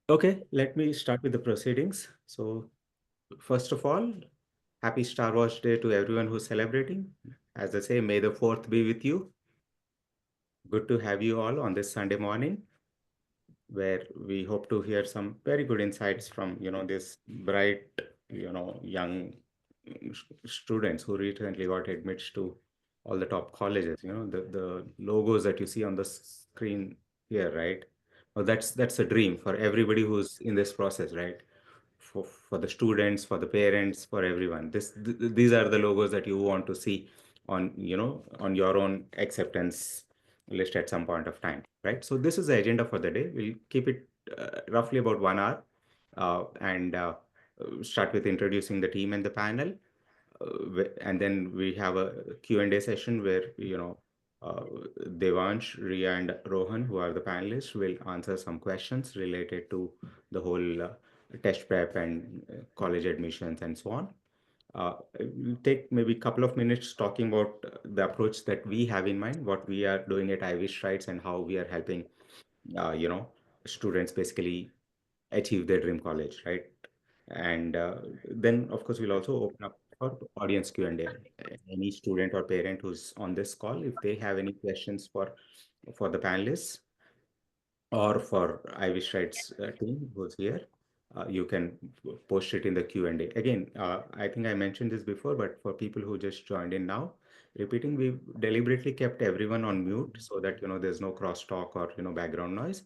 Okay, let me start with the proceedings. So, first of all, happy Star Wars Day to everyone who's celebrating. As I say, may the 4th be with you. Good to have you all on this Sunday morning, where we hope to hear some very good insights from, this bright, young students who recently got admits to all the top colleges. The logos that you see on the screen here, right? Well, that's a dream for everybody who's in this process, right? For the students, for the parents, for everyone. These are the logos that you want to see on, on your own acceptance list at some point of time, right? So this is the agenda for the day. We'll keep it roughly about 1 hour, and start with introducing the team and the panel, and then we have a Q&A session where, uh, Devansh, Riya, and Rohan, who are the panelists, will answer some questions related to the whole test prep and college admissions and so on. We'll take maybe a couple of minutes talking about the approach that we have in mind, what we are doing at IvyStrides, and how we are helping, uh, you know, students basically achieve their dream college, right? And then, of course, we'll also open up for audience Q&A. Any student or parent who's on this call, if they have any questions for the panelists or for IvyStrides team who's here, you can post it in the Q&A. Again, I think I mentioned this before, but for people who just joined in now, repeating, we deliberately kept everyone on mute so that, there's no crosstalk or, background noise.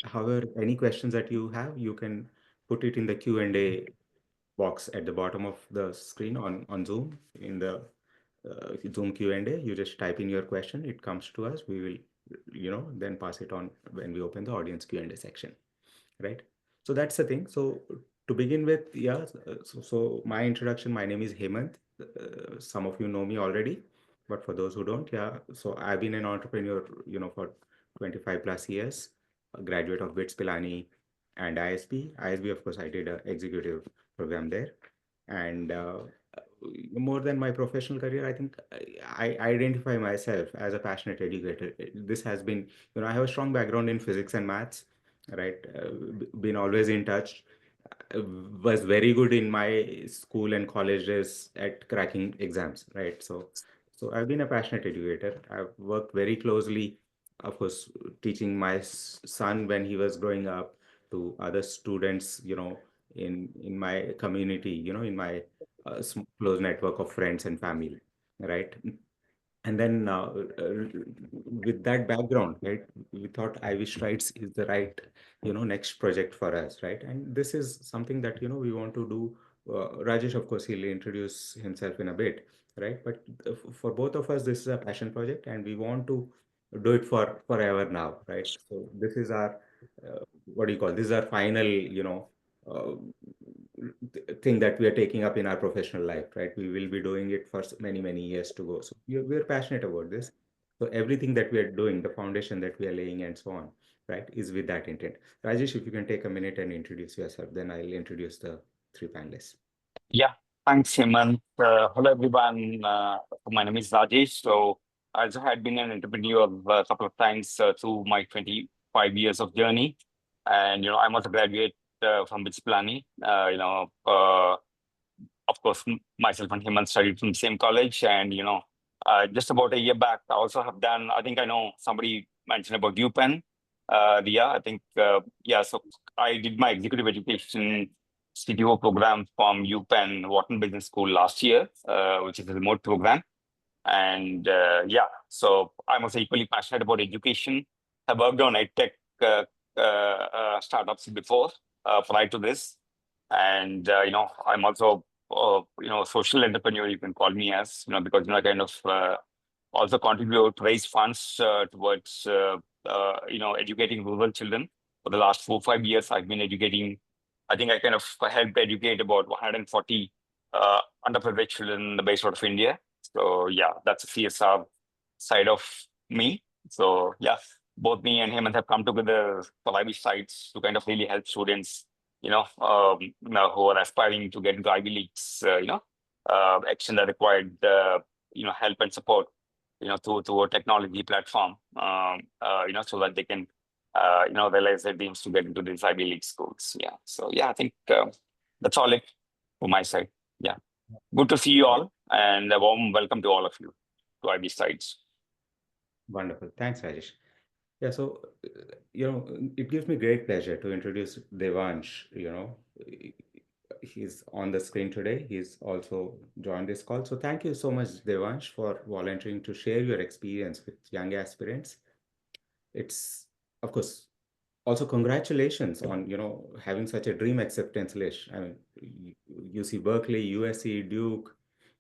However, any questions that you have, you can put it in the Q&A box at the bottom of the screen on Zoom in the Zoom Q&A. You just type in your question, it comes to us. We will, then pass it on when we open the audience Q&A section, right? So that's the thing. So to begin with, yeah, so my introduction, my name is Hemant. Some of you know me already, but for those who don't, yeah, so I've been an entrepreneur, for 25 plus years, a graduate of BITS Pilani and ISB. ISB, of course, I did an executive program there. And more than my professional career, I think I identify myself as a passionate educator. This has been, I have a strong background in physics and maths, right? Been always in touch. Was very good in my school and college days at cracking exams, right? So I've been a passionate educator. I've worked very closely, of course, teaching my son when he was growing up, to other students, in my community, in my close network of friends and family, right? And then with that background, right, we thought IvyStrides is the right, next project for us, right? And this is something that, we want to do. Rajesh, of course, he'll introduce himself in a bit, right? But for both of us, this is a passion project, and we want to do it for forever now, right? So this is our, what do you call, this is our final, uh, thing that we are taking up in our professional life, right? We will be doing it for many, many years to go. So we're passionate about this. So everything that we are doing, the foundation that we are laying and so on, right, is with that intent. Rajesh, if you can take a minute and introduce yourself, then I'll introduce the three panelists. Yeah, thanks, Hemant. Hello, everyone. My name is Rajesh. So, I also had been an entrepreneur a couple of times through my 25 years of journey. And, I'm also a graduate from BITS Pilani. Of course, myself and Hemant studied from the same college. And, just about a year back, I also have done, I think I know somebody mentioned about UPenn. Riya, I think, yeah, so I did my executive education CTO program from UPenn Wharton Business School last year, which is a remote program. And yeah, so I'm also equally passionate about education. I worked on edtech startups before, prior to this. And, I'm also, a social entrepreneur, you can call me as, because, I kind of also contribute, raise funds towards, educating rural children. For the last 4 or 5 years, I've been educating. I think I kind of helped educate about 140 underprivileged children in the base out of India. So yeah, that's a CSR side of me. So yeah, both me and him have come together for IvyStrides to kind of really help students, who are aspiring to get into Ivy Leagues, extend the required, help and support, through a technology platform, so that they can realize their dreams to get into these Ivy League schools. Yeah. So yeah, I think that's all it for my side. Yeah. Good to see you all, and a warm welcome to all of you to IvyStrides. Wonderful. Thanks, Rajesh. Yeah, so it gives me great pleasure to introduce Devansh. He's on the screen today. He's also joined this call. So thank you so much, Devansh, for volunteering to share your experience with young aspirants. It's, of course, also congratulations on, having such a dream acceptance list. I mean, UC Berkeley, USC, Duke,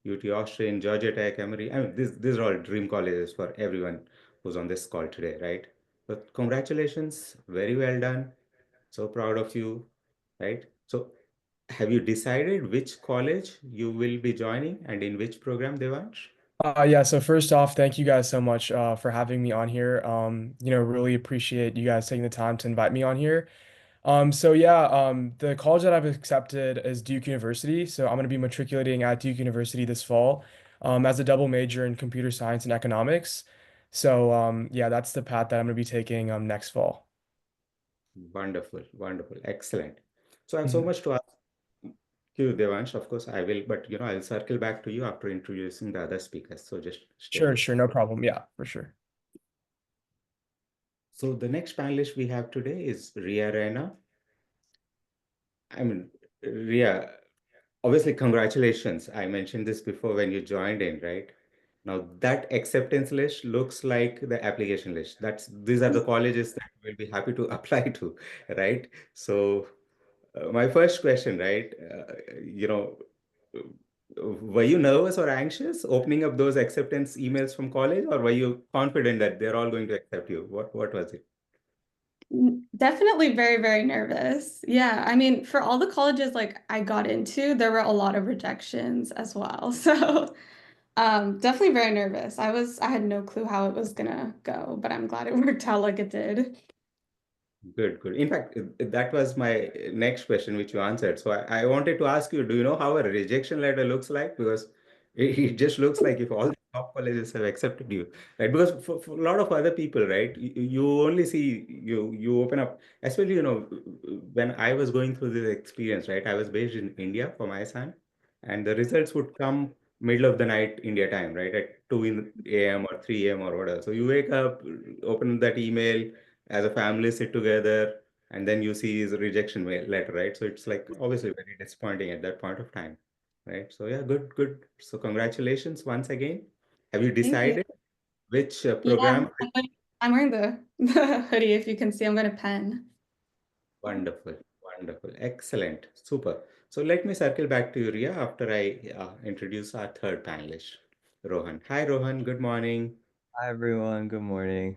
UT Austin, Georgia Tech, Emory. I mean, these are all dream colleges for everyone who's on this call today, right? But congratulations, very well done. So proud of you, right? So have you decided which college you will be joining and in which program, Devansh? Yeah, so first off, thank you guys so much for having me on here. Really appreciate you guys taking the time to invite me on here. So yeah, the college that I've accepted is Duke University. So I'm going to be matriculating at Duke University this fall, as a double major in computer science and economics. So yeah, that's the path that I'm going to be taking next fall. Wonderful, wonderful, excellent. So I have so Mhm. much to ask you, Devansh. Of course, I will, but I'll circle back to you after introducing the other speakers. So just stay Sure, put. sure, no problem. Yeah, for sure. So the next panelist we have today is Riya Raina. I mean, Riya, obviously, congratulations. I mentioned this before when you joined in, right? Now that acceptance list looks like the application list. These are the colleges that we'll be happy to apply to, right? So my first question, right? Were you nervous or anxious opening up those acceptance emails from college, or were you confident that they're all going to accept you? What was it? Definitely very, very nervous. Yeah, I mean, for all the colleges like I got into, there were a lot of rejections as well. So, definitely very nervous. I had no clue how it was gonna go, but I'm glad it worked out like it did. Good, good. In fact, that was my next question, which you answered. So I wanted to ask you, do you know how a rejection letter looks like? Because it just looks like if all the top colleges have accepted you, right? Because for a lot of other people, right, you only see you open up, especially, when I was going through this experience, right? I was based in India for my son, and the results would come middle of the night India time, right? At 2 in a.m. or 3 a.m. or whatever. So you wake up, open that email as a family, sit together, and then you see his rejection letter, right? So it's like obviously very disappointing at that point of time, right? So yeah, good, good. So congratulations once again. Have you Thank you. decided which Yeah, program? I'm wearing the hoodie if you can see. I'm going to Penn. Wonderful, wonderful, excellent, super. So let me circle back to Riya after I introduce our third panelist, Rohan. Hi, Rohan. Good morning. Hi everyone, good morning.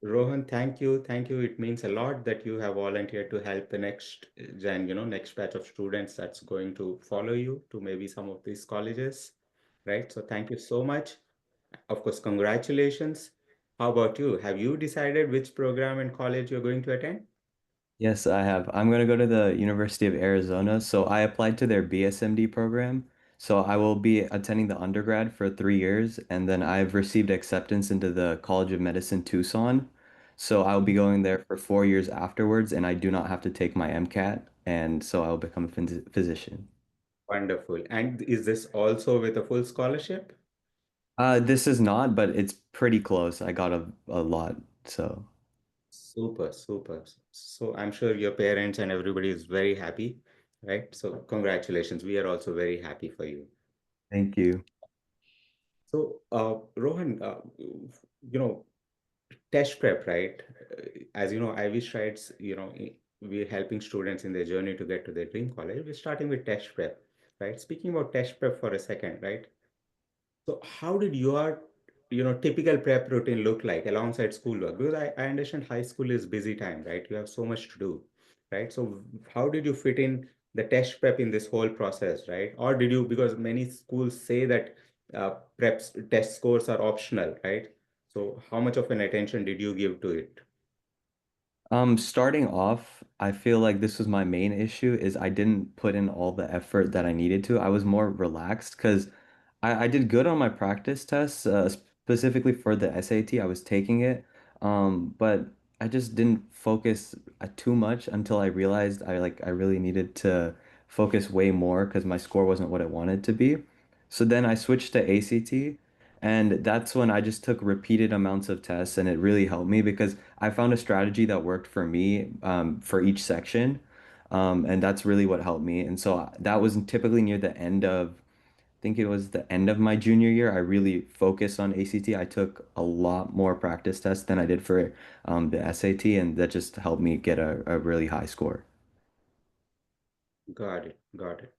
Rohan, thank you. Thank you. It means a lot that you have volunteered to help the next next batch of students that's going to follow you to maybe some of these colleges, right? So thank you so much. Of course, congratulations. How about you? Have you decided which program and college you're going to attend? Yes, I have. I'm going to go to the University of Arizona. So I applied to their BSMD program. So I will be attending the undergrad for 3 years, and then I've received acceptance into the College of Medicine Tucson. So I'll be going there for 4 years afterwards, and I do not have to take my MCAT, and so I'll become a physician. Wonderful. And is this also with a full scholarship? This is not, but it's pretty close. I got a lot, so Super, super. So I'm sure your parents and everybody is very happy, right? So congratulations. We are also very happy for you. thank you. So, Rohan, test prep, right? As you know, IvyStrides, we're helping students in their journey to get to their dream college. We're starting with test prep, right? Speaking about test prep for a second, right? So how did your, typical prep routine look like alongside schoolwork? Because I understand high school is busy time, right? You have so much to do, right? So how did you fit in the test prep in this whole process, right? Or did you, because many schools say that preps test scores are optional, right? So how much of an attention did you give to it? Starting off, I feel like this was my main issue is I didn't put in all the effort that I needed to. I was more relaxed because I did good on my practice tests, specifically for the SAT. I was taking it. But I just didn't focus too much until I realized I really needed to focus way more because my score wasn't what it wanted to be. So then I switched to ACT, and that's when I just took repeated amounts of tests, and it really helped me because I found a strategy that worked for me for each section, and that's really what helped me. And so that was typically near the end of think it was the end of my junior year. I really focused on ACT. I took a lot more practice tests than I did for the SAT, and that just helped me get a really high score. Got it. Got it.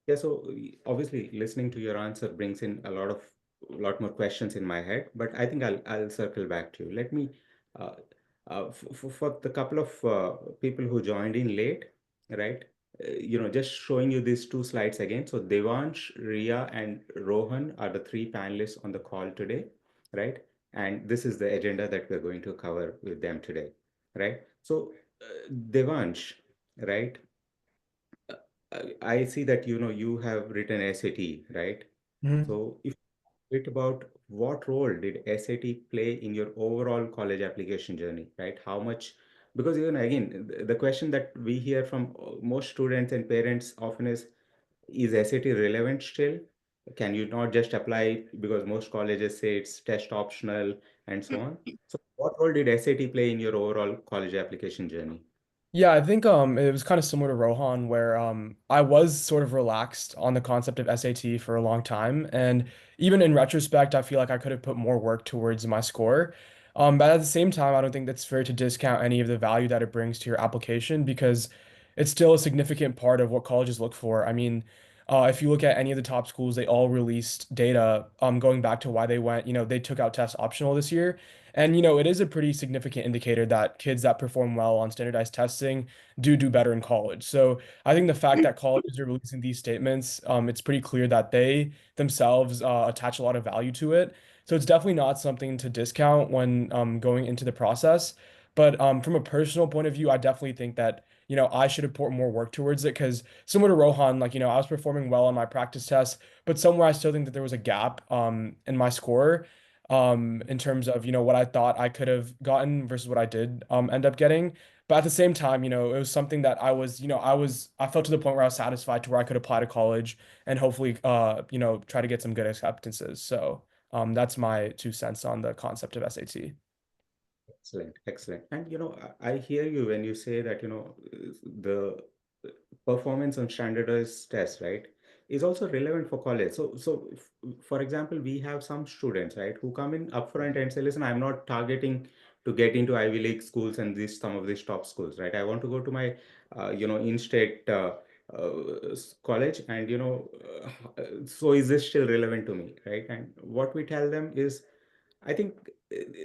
Yeah, so obviously listening to your answer brings in a lot more questions in my head, but I think I'll circle back to you. Let me uh, for the couple of people who joined in late, right? Just showing you these two slides again. So Devansh, Riya, and Rohan are the three panelists on the call today, right? And this is the agenda that we're going to cover with them today, right? So Devansh, right? I see that you have written SAT, right? Mhm. So if bit about what role did SAT play in your overall college application journey, right? How much, because even again, the question that we hear from most students and parents often is SAT relevant still? Can you not just apply because most colleges say it's test optional and so on? So what role did SAT play in your overall college application journey? Yeah, I think it was kind of similar to Rohan where I was sort of relaxed on the concept of SAT for a long time, and even in retrospect I feel like I could have put more work towards my score. But at the same time I don't think that's fair to discount any of the value that it brings to your application because it's still a significant part of what colleges look for. I mean, if you look at any of the top schools, they all released data going back to why they went, they took out test optional this year. And it is a pretty significant indicator that kids that perform well on standardized testing do better in college. So I think the fact that colleges are releasing these statements, it's pretty clear that they themselves attach a lot of value to it. So it's definitely not something to discount when going into the process. But from a personal point of view, I definitely think that I should have put more work towards it because similar to Rohan, like I was performing well on my practice tests, but somewhere I still think that there was a gap in my score in terms of what I thought I could have gotten versus what I did end up getting. But at the same time, it was something that I felt to the point where I was satisfied to where I could apply to college and hopefully try to get some good acceptances. So that's my 2 cents on the concept of SAT. Excellent, excellent. And I hear you when you say that, the performance on standardized tests, right, is also relevant for college. For example, we have some students, right, who come in upfront and say, listen, I'm not targeting to get into Ivy League schools and some of these top schools, right? I want to go to my, in-state college, and so is this still relevant to me, right? And what we tell them is, I think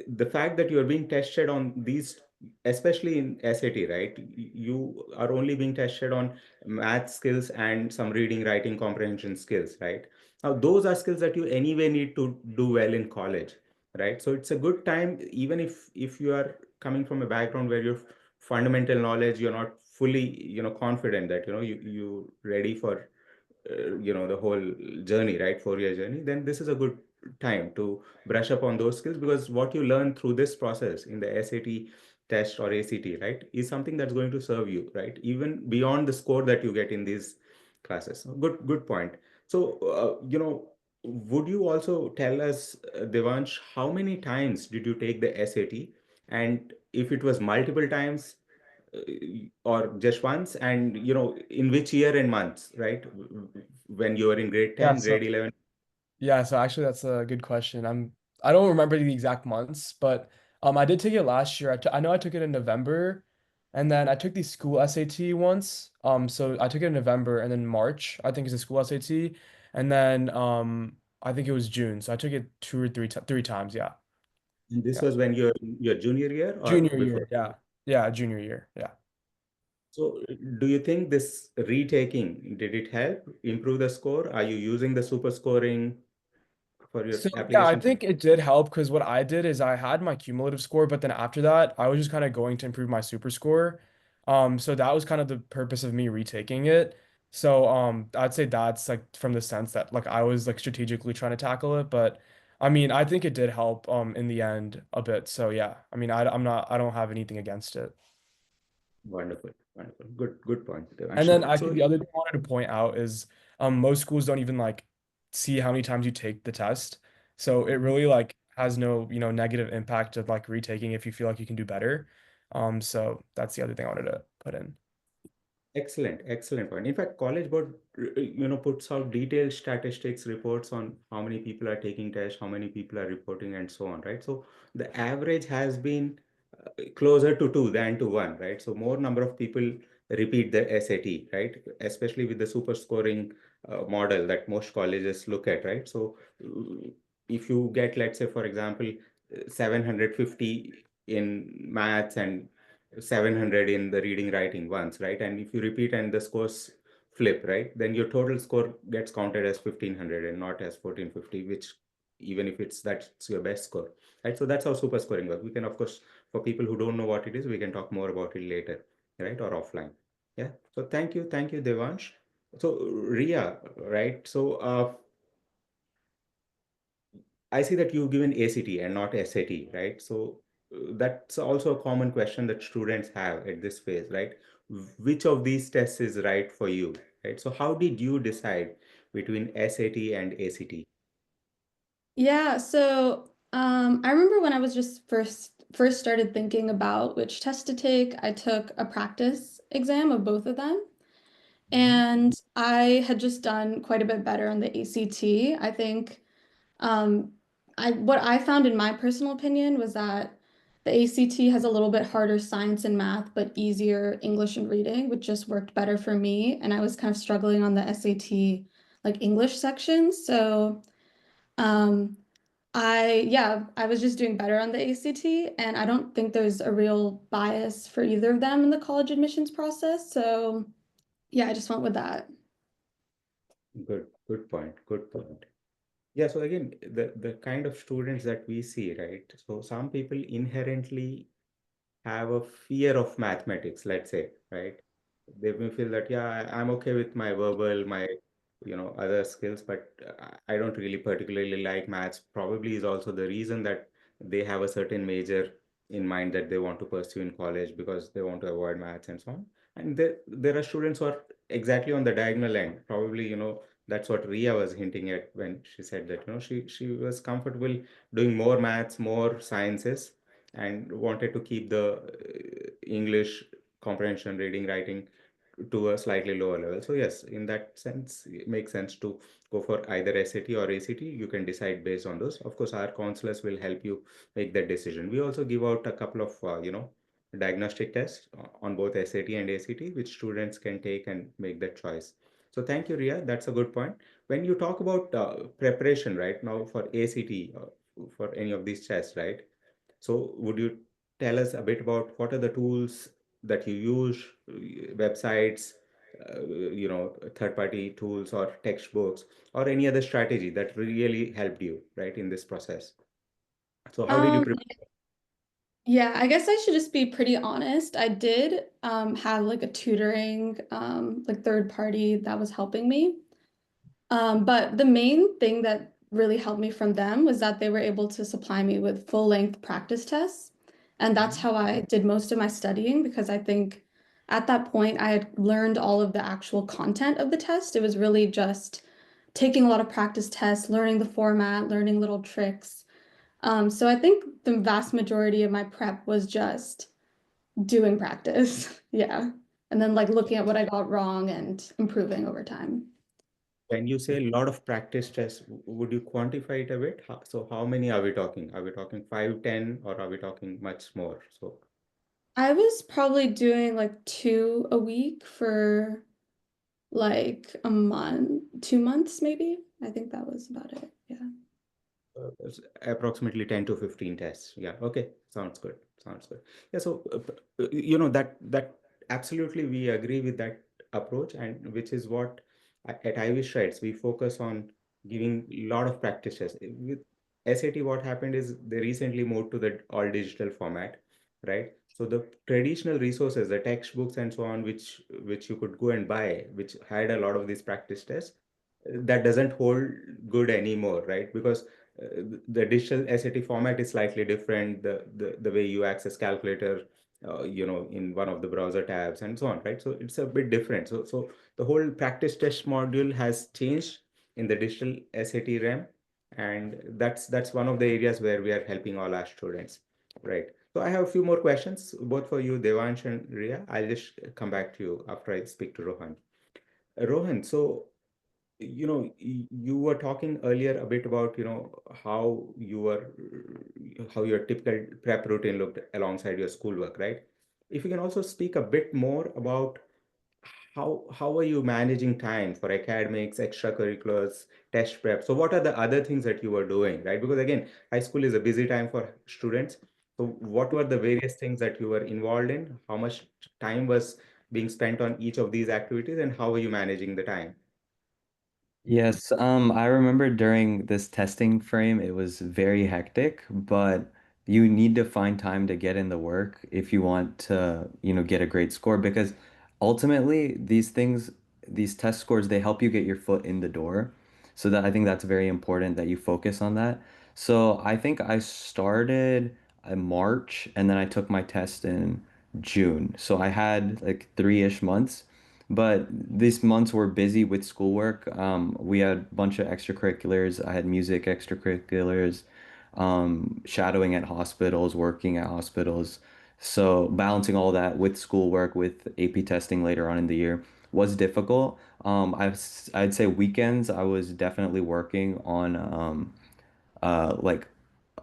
the fact that you're being tested on these, especially in SAT, right? You are only being tested on math skills and some reading, writing, comprehension skills, right? Now, those are skills that you anyway need to do well in college, right? So it's a good time, even if you are coming from a background where your fundamental knowledge, you're not fully, confident that you ready for the whole journey, right? 4-year journey, then this is a good time to brush up on those skills, because what you learn through this process in the SAT test or ACT, right, is something that's going to serve you, right, even beyond the score that you get in these classes. Good point. So would you also tell us, Devansh, how many times did you take the SAT, and if it was multiple times, uh, or just once, and in which year and months, right? When you were in grade Yeah, 10, grade 11. yeah, so actually that's a good question. I don't remember the exact months, but I did take it last year. I know I took it in November, and then I took the school SAT once. So I took it in November, and then March I think is the school SAT, and then I think it was June. So I took it 2 or 3 times. Yeah, And this yeah. was when you're in your junior year or Junior before? year. Yeah, yeah, junior year. Yeah. So do you think this retaking, did it help improve the score? Are you using the super scoring for your So yeah, I applications? think it did help because what I did is I had my cumulative score, but then after that, I was just kind of going to improve my super score. So that was kind of the purpose of me retaking it. So I'd say that's like from the sense that like I was like strategically trying to tackle it, but I mean, I think it did help in the end a bit. So yeah, I mean, I don't have anything against it. Wonderful, wonderful. Good point, Devansh. And then So, I so think the other thing I wanted to point out is most schools don't even like see how many times you take the test. So it really like has no, you know, negative impact of like retaking if you feel like you can do better. So that's the other thing I wanted to put in. excellent, excellent point. In fact, College Board, puts out detailed statistics reports on how many people are taking tests, how many people are reporting, and so on, right? So the average has been closer to 2 than to 1, right? So more number of people repeat the SAT, right? Especially with the super scoring model that most colleges look at, right? So if you get, let's say, for example, 750 in maths and 700 in the reading writing once, right? And if you repeat and the scores flip, right, then your total score gets counted as 1500 and not as 1450, which even if that's your best score, right? So that's how super scoring works. We can, of course, for people who don't know what it is, we can talk more about it later, right, or offline. Yeah. So thank you, Devansh. So Riya, right? So I see that you've given ACT and not SAT, right? So that's also a common question that students have at this phase, right? Which of these tests is right for you, right? So how did you decide between SAT and ACT? Yeah, so I remember when I was just first started thinking about which test to take, I took a practice exam of both of them. And I had just done quite a bit better on the ACT. I think what I found in my personal opinion was that the ACT has a little bit harder science and math, but easier English and reading, which just worked better for me. And I was kind of struggling on the SAT, like English section. So um, I was just doing better on the ACT, and I don't think there's a real bias for either of them in the college admissions process. So yeah, I just went with that. Good point. Good point. Yeah, so again, the kind of students that we see, right? So some people inherently have a fear of mathematics, let's say, right? They may feel that, yeah, I'm okay with my verbal, my, other skills, but I don't really particularly like maths. Probably is also the reason that they have a certain major in mind that they want to pursue in college because they want to avoid maths and so on. And there are students who are exactly on the diagonal end. Probably, that's what Riya was hinting at when she said that, she was comfortable doing more maths, more sciences, and wanted to keep the English comprehension, reading, writing to a slightly lower level. So yes, in that sense, it makes sense to go for either SAT or ACT. You can decide based on those. Of course, our counselors will help you make that decision. We also give out a couple of, diagnostic tests on both SAT and ACT, which students can take and make that choice. So thank you, Riya. That's a good point. When you talk about preparation right now for ACT, for any of these tests, right? So would you tell us a bit about what are the tools that you use, websites, third-party tools or textbooks, or any other strategy that really helped you, right, in this process? So how did you Um, prepare? yeah, I guess I should just be pretty honest. I did have like a tutoring like third party that was helping me. But the main thing that really helped me from them was that they were able to supply me with full-length practice tests. And that's how I did most of my studying because I think at that point I had learned all of the actual content of the test. It was really just taking a lot of practice tests, learning the format, learning little tricks. So I think the vast majority of my prep was just doing practice. Yeah. And then like looking at what I got wrong and improving over time. When you say a lot of practice tests, would you quantify it a bit? So how many are we talking? Are we talking 5, 10, or are we talking much more? So I was probably doing like 2 a week for like a month, 2 months maybe. I think that was about it. Yeah. it's approximately 10 to 15 tests. Yeah. Okay. Sounds good. Sounds good. Yeah. So, that absolutely we agree with that approach, and which is what at IvyStrides we focus on giving a lot of practice tests. With SAT, what happened is they recently moved to the all digital format, right? So the traditional resources, the textbooks and so on, which you could go and buy, which had a lot of these practice tests, that doesn't hold good anymore, right? Because the digital SAT format is slightly different. The way you access calculator, in one of the browser tabs and so on, right? So it's a bit different. So the whole practice test module has changed in the digital SAT realm, and that's one of the areas where we are helping all our students, right? So I have a few more questions, both for you, Devansh and Riya. I'll just come back to you after I speak to Rohan. Rohan, so you were talking earlier a bit about, how how your typical prep routine looked alongside your schoolwork, right? If you can also speak a bit more about how are you managing time for academics, extracurriculars, test prep? So what are the other things that you were doing, right? Because again, high school is a busy time for students. So what were the various things that you were involved in? How much time was being spent on each of these activities, and how were you managing the time? Yes, I remember during this testing frame, it was very hectic, but you need to find time to get in the work if you want to, get a great score because ultimately these things, these test scores, they help you get your foot in the door. So that I think that's very important that you focus on that. So I think I started in March and then I took my test in June. So I had like 3-ish months. But these months were busy with schoolwork. We had a bunch of extracurriculars. I had music extracurriculars, shadowing at hospitals, working at hospitals. So balancing all that with schoolwork, with AP testing later on in the year was difficult. I'd say weekends I was definitely working on like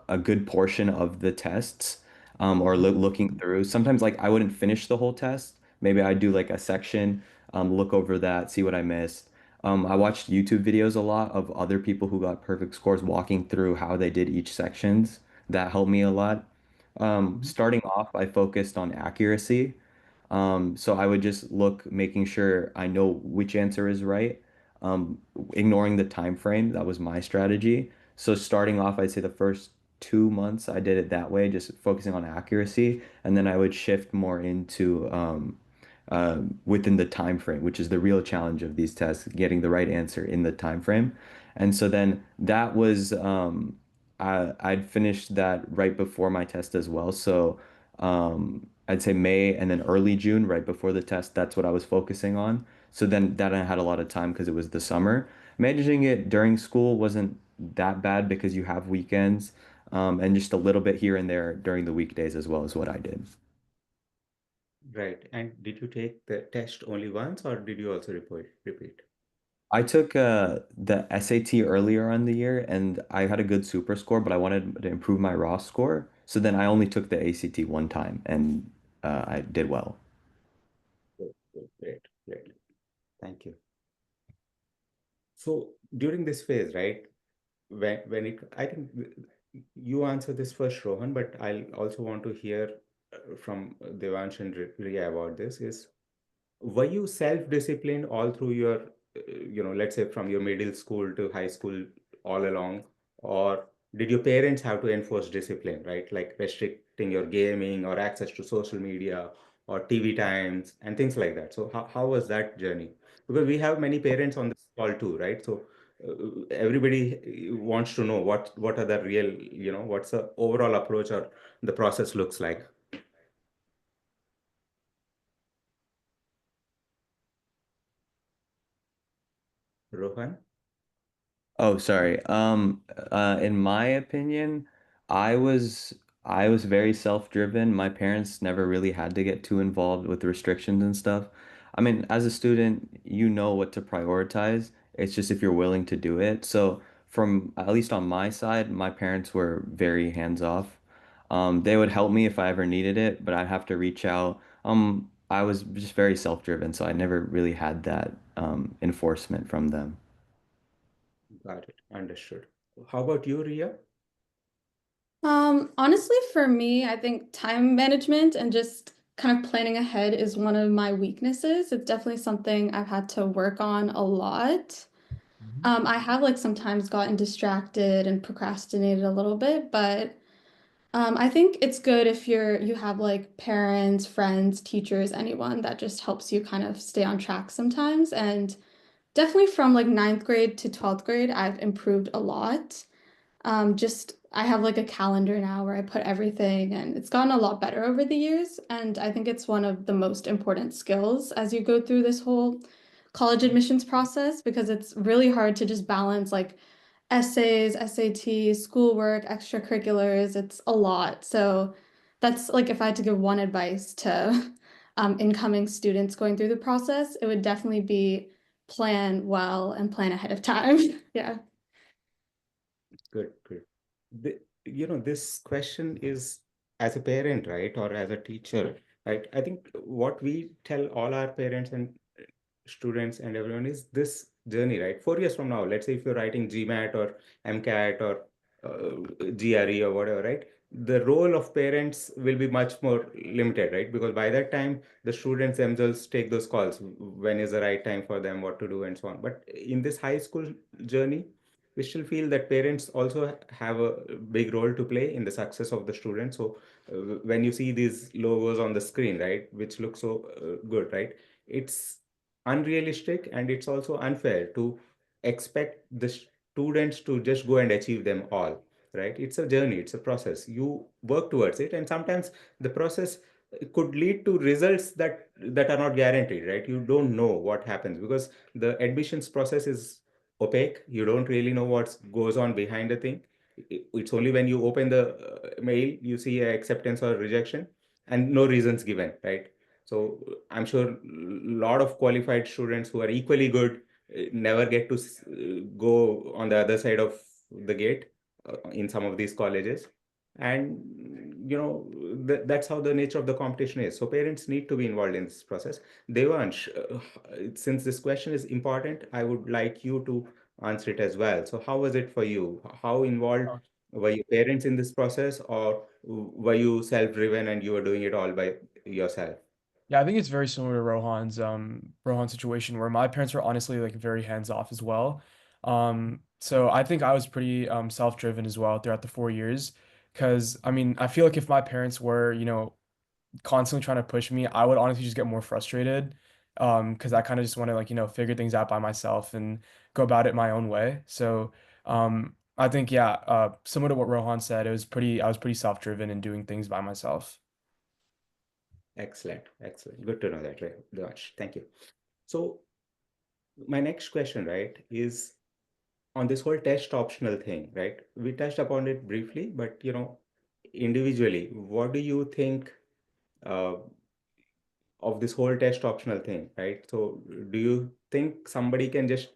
a good portion of the tests or looking through. Sometimes like I wouldn't finish the whole test. Maybe I'd do like a section, look over that, see what I missed. I watched YouTube videos a lot of other people who got perfect scores walking through how they did each sections. That helped me a lot. Starting off, I focused on accuracy. So I would just look, making sure I know which answer is right, um, ignoring the time frame. That was my strategy. So starting off, I'd say the first 2 months I did it that way, just focusing on accuracy, and then I would shift more into within the time frame, which is the real challenge of these tests, getting the right answer in the time frame. And so then that was I'd finished that right before my test as well. So I'd say May and then early June, right before the test, that's what I was focusing on. So then that I had a lot of time because it was the summer. Managing it during school wasn't that bad because you have weekends, and just a little bit here and there during the weekdays as well is what I did. Right. And did you take the test only once, or did you also repeat? I took the SAT earlier on the year and I had a good super score, but I wanted to improve my raw score. So then I only took the ACT one time and I did well. Good, good, great, great. Thank you. So during this phase, right, when it, I think you answer this first, Rohan, but I'll also want to hear from Devansh and Riya about this. Is were you self-disciplined all through your, let's say from your middle school to high school all along, or did your parents have to enforce discipline, right? Like restricting your gaming or access to social media or TV times and things like that. So how was that journey? Because we have many parents on this call too, right? So everybody wants to know what are the real, what's the overall approach or the process looks like. Rohan? Oh, sorry. In my opinion, I was I was very self-driven. My parents never really had to get too involved with restrictions and stuff. I mean, as a student, you know what to prioritize. It's just if you're willing to do it. So from at least on my side, my parents were very hands-off. They would help me if I ever needed it, but I'd have to reach out. I was just very self-driven, so I never really had that enforcement from them. Got it. Understood. How about you, Ria? Honestly, for me, I think time management and just kind of planning ahead is one of my weaknesses. It's definitely something I've had to work on a lot. I have like sometimes gotten distracted and procrastinated a little bit, but I think it's good if you have like parents, friends, teachers, anyone that just helps you kind of stay on track sometimes. And definitely from like ninth grade to 12th grade, I've improved a lot. Just I have like a calendar now where I put everything, and it's gotten a lot better over the years. And I think it's one of the most important skills as you go through this whole college admissions process, because it's really hard to just balance like essays, SATs, schoolwork, extracurriculars. It's a lot. So that's like if I had to give one advice to incoming students going through the process, it would definitely be plan well and plan ahead of time. Yeah. Good, good. This question is as a parent, right, or as a teacher, right? I think what we tell all our parents and students and everyone is this journey, right? 4 years from now, let's say if you're writing GMAT or MCAT or GRE or whatever, right? The role of parents will be much more limited, right? Because by that time, the students themselves take those calls. When is the right time for them, what to do, and so on. But in this high school journey, we still feel that parents also have a big role to play in the success of the student. So when you see these logos on the screen, right, which look so good, right, it's unrealistic and it's also unfair to expect the students to just go and achieve them all, right? It's a journey, it's a process. You work towards it, and sometimes the process could lead to results that are not guaranteed, right? You don't know what happens because the admissions process is opaque. You don't really know what goes on behind the thing. It's only when you open the mail you see a acceptance or rejection and no reasons given, right? So I'm sure a lot of qualified students who are equally good never get to go on the other side of the gate in some of these colleges. And that's how the nature of the competition is. So parents need to be involved in this process. Devansh, since this question is important, I would like you to answer it as well. So how was it for you? How involved were your parents in this process, or were you self-driven and you were doing it all by yourself? Yeah, I think it's very similar to Rohan's situation where my parents were honestly like very hands off as well. So I think I was pretty self-driven as well throughout the 4 years. Because I mean, I feel like if my parents were, constantly trying to push me, I would honestly just get more frustrated. Because I kind of just want to like, figure things out by myself and go about it my own way. So I think yeah, similar to what Rohan said, I was pretty self-driven and doing things by myself. Excellent, excellent. Good to know that, right, Devansh. Thank you. So my next question, right, is on this whole test optional thing, right? We touched upon it briefly, but individually, what do you think uh, of this whole test optional thing, right? So do you think somebody can just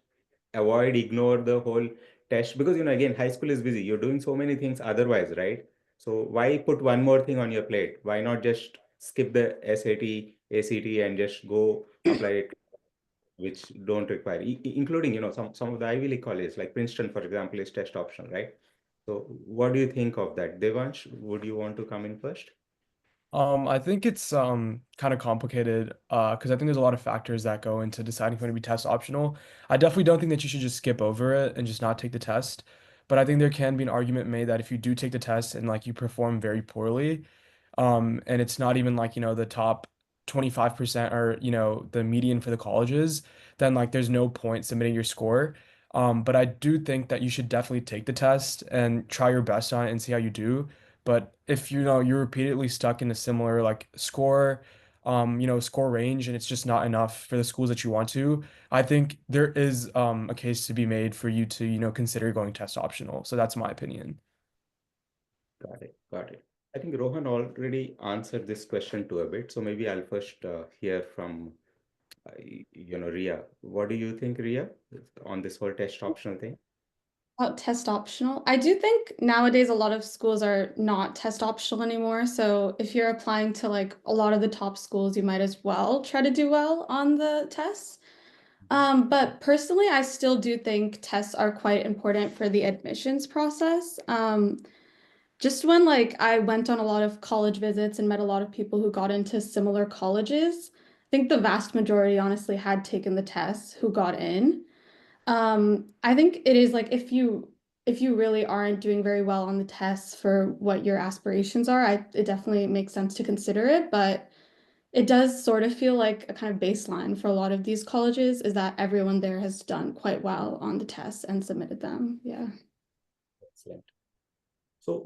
avoid, ignore the whole test? Because, again, high school is busy. You're doing so many things otherwise, right? So why put one more thing on your plate? Why not just skip the SAT, ACT and just go apply it, which don't require, including, some of the Ivy League colleges, like Princeton, for example, is test optional, right? So what do you think of that? Devansh, would you want to come in first? I think it's kind of complicated because I think there's a lot of factors that go into deciding if you want to be test optional. I definitely don't think that you should just skip over it and just not take the test. But I think there can be an argument made that if you do take the test and like you perform very poorly, and it's not even like, the top 25% or, the median for the colleges, then like there's no point submitting your score. But I do think that you should definitely take the test and try your best on it and see how you do. But if you're repeatedly stuck in a similar like score, score range, and it's just not enough for the schools that you want to, I think there is a case to be made for you to, consider going test optional. So that's my opinion. Got it. Got it. I think Rohan already answered this question to a bit. So maybe I'll first hear from, Riya. What do you think, Riya, on this whole test optional thing? About test optional. I do think nowadays a lot of schools are not test optional anymore. So if you're applying to like a lot of the top schools, you might as well try to do well on the tests. But personally, I still do think tests are quite important for the admissions process. Just when like I went on a lot of college visits and met a lot of people who got into similar colleges, I think the vast majority honestly had taken the tests who got in. I think it is like if you really aren't doing very well on the tests for what your aspirations are, it definitely makes sense to consider it, but it does sort of feel like a kind of baseline for a lot of these colleges is that everyone there has done quite well on the tests and submitted them. Yeah. Excellent. So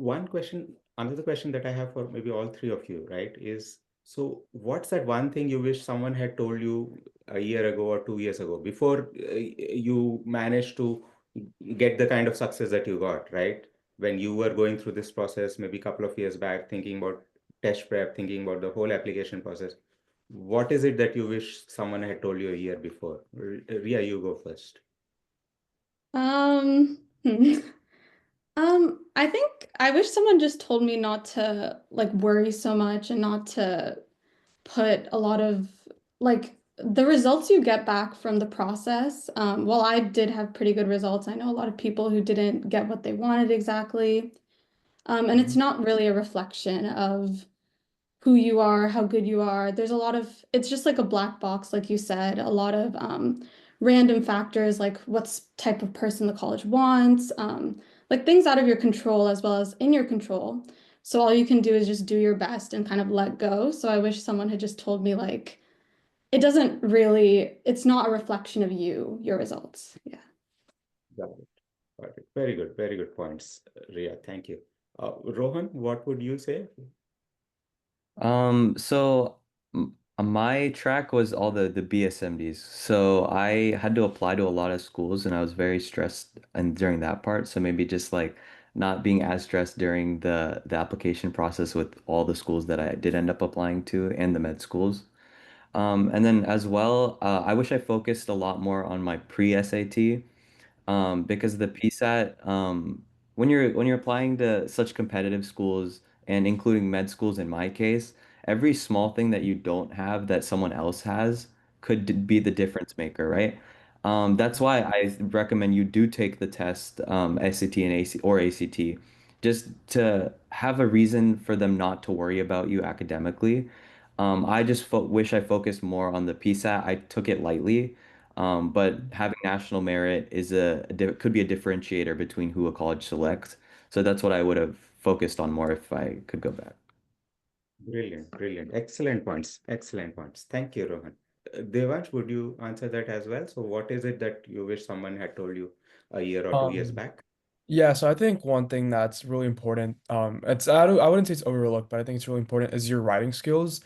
another question that I have for maybe all three of you, right, is so what's that one thing you wish someone had told you a year ago or 2 years ago before you managed to get the kind of success that you got, right? When you were going through this process, maybe a couple of years back, thinking about test prep, thinking about the whole application process. What is it that you wish someone had told you a year before? Riya, you go first. Hmm. I think I wish someone just told me not to like worry so much and not to put a lot of like the results you get back from the process. While I did have pretty good results, I know a lot of people who didn't get what they wanted exactly. And it's not really a reflection of who you are, how good you are. There's a lot of, it's just like a black box, like you said, a lot of random factors like what's type of person the college wants, like things out of your control as well as in your control. So all you can do is just do your best and kind of let go. So I wish someone had just told me like, it doesn't really, it's not a reflection of you, your results. Yeah. Got it. Got it. Very good points, Riya. Thank you. Rohan, what would you say? So my track was all the BSMDs. So I had to apply to a lot of schools and I was very stressed and during that part. So maybe just like not being as stressed during the application process with all the schools that I did end up applying to and the med schools. And then as well, I wish I focused a lot more on my pre-SAT because the PSAT, when you're applying to such competitive schools and including med schools in my case, every small thing that you don't have that someone else has could be the difference maker, right? That's why I recommend you do take the test, SAT and AC or ACT, just to have a reason for them not to worry about you academically. I just fo wish I focused more on the PSAT. I took it lightly. But having national merit is could be a differentiator between who a college selects. So that's what I would have focused on more if I could go back. Brilliant, brilliant. Excellent points. Excellent points. Thank you, Rohan. Devansh, would you answer that as well? So what is it that you wish someone had told you a year or 2 years Um, back? Yeah, so I think one thing that's really important, I wouldn't say it's overlooked, but I think it's really important is your writing skills.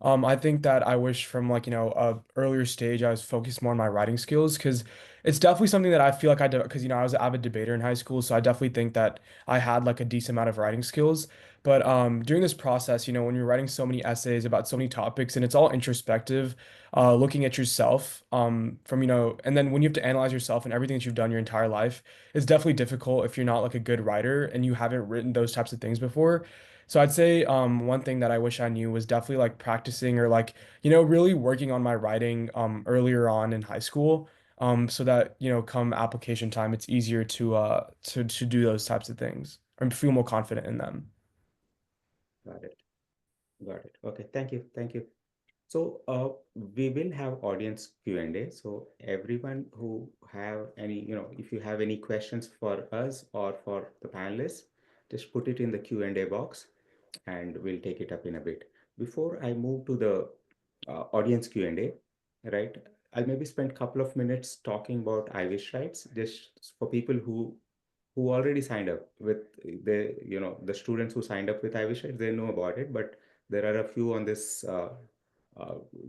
I think that I wish from like, a earlier stage I was focused more on my writing skills because it's definitely something that I feel like I do because I was an avid debater in high school, so I definitely think that I had like a decent amount of writing skills. But during this process, when you're writing so many essays about so many topics and it's all introspective, looking at yourself from and then when you have to analyze yourself and everything that you've done your entire life, it's definitely difficult if you're not like a good writer and you haven't written those types of things before. So I'd say one thing that I wish I knew was definitely like practicing or like, really working on my writing earlier on in high school so that, come application time, it's easier to do those types of things or feel more confident in them. Got it. Got it. Okay. Thank you. Thank you. So we will have audience Q&A. So everyone who have any, if you have any questions for us or for the panelists, just put it in the Q&A box and we'll take it up in a bit. Before I move to the audience Q&A, right? I'll maybe spend a couple of minutes talking about IvyStrides, just for people who already signed up with the students who signed up with IvyStrides, they know about it, but there are a few on this uh,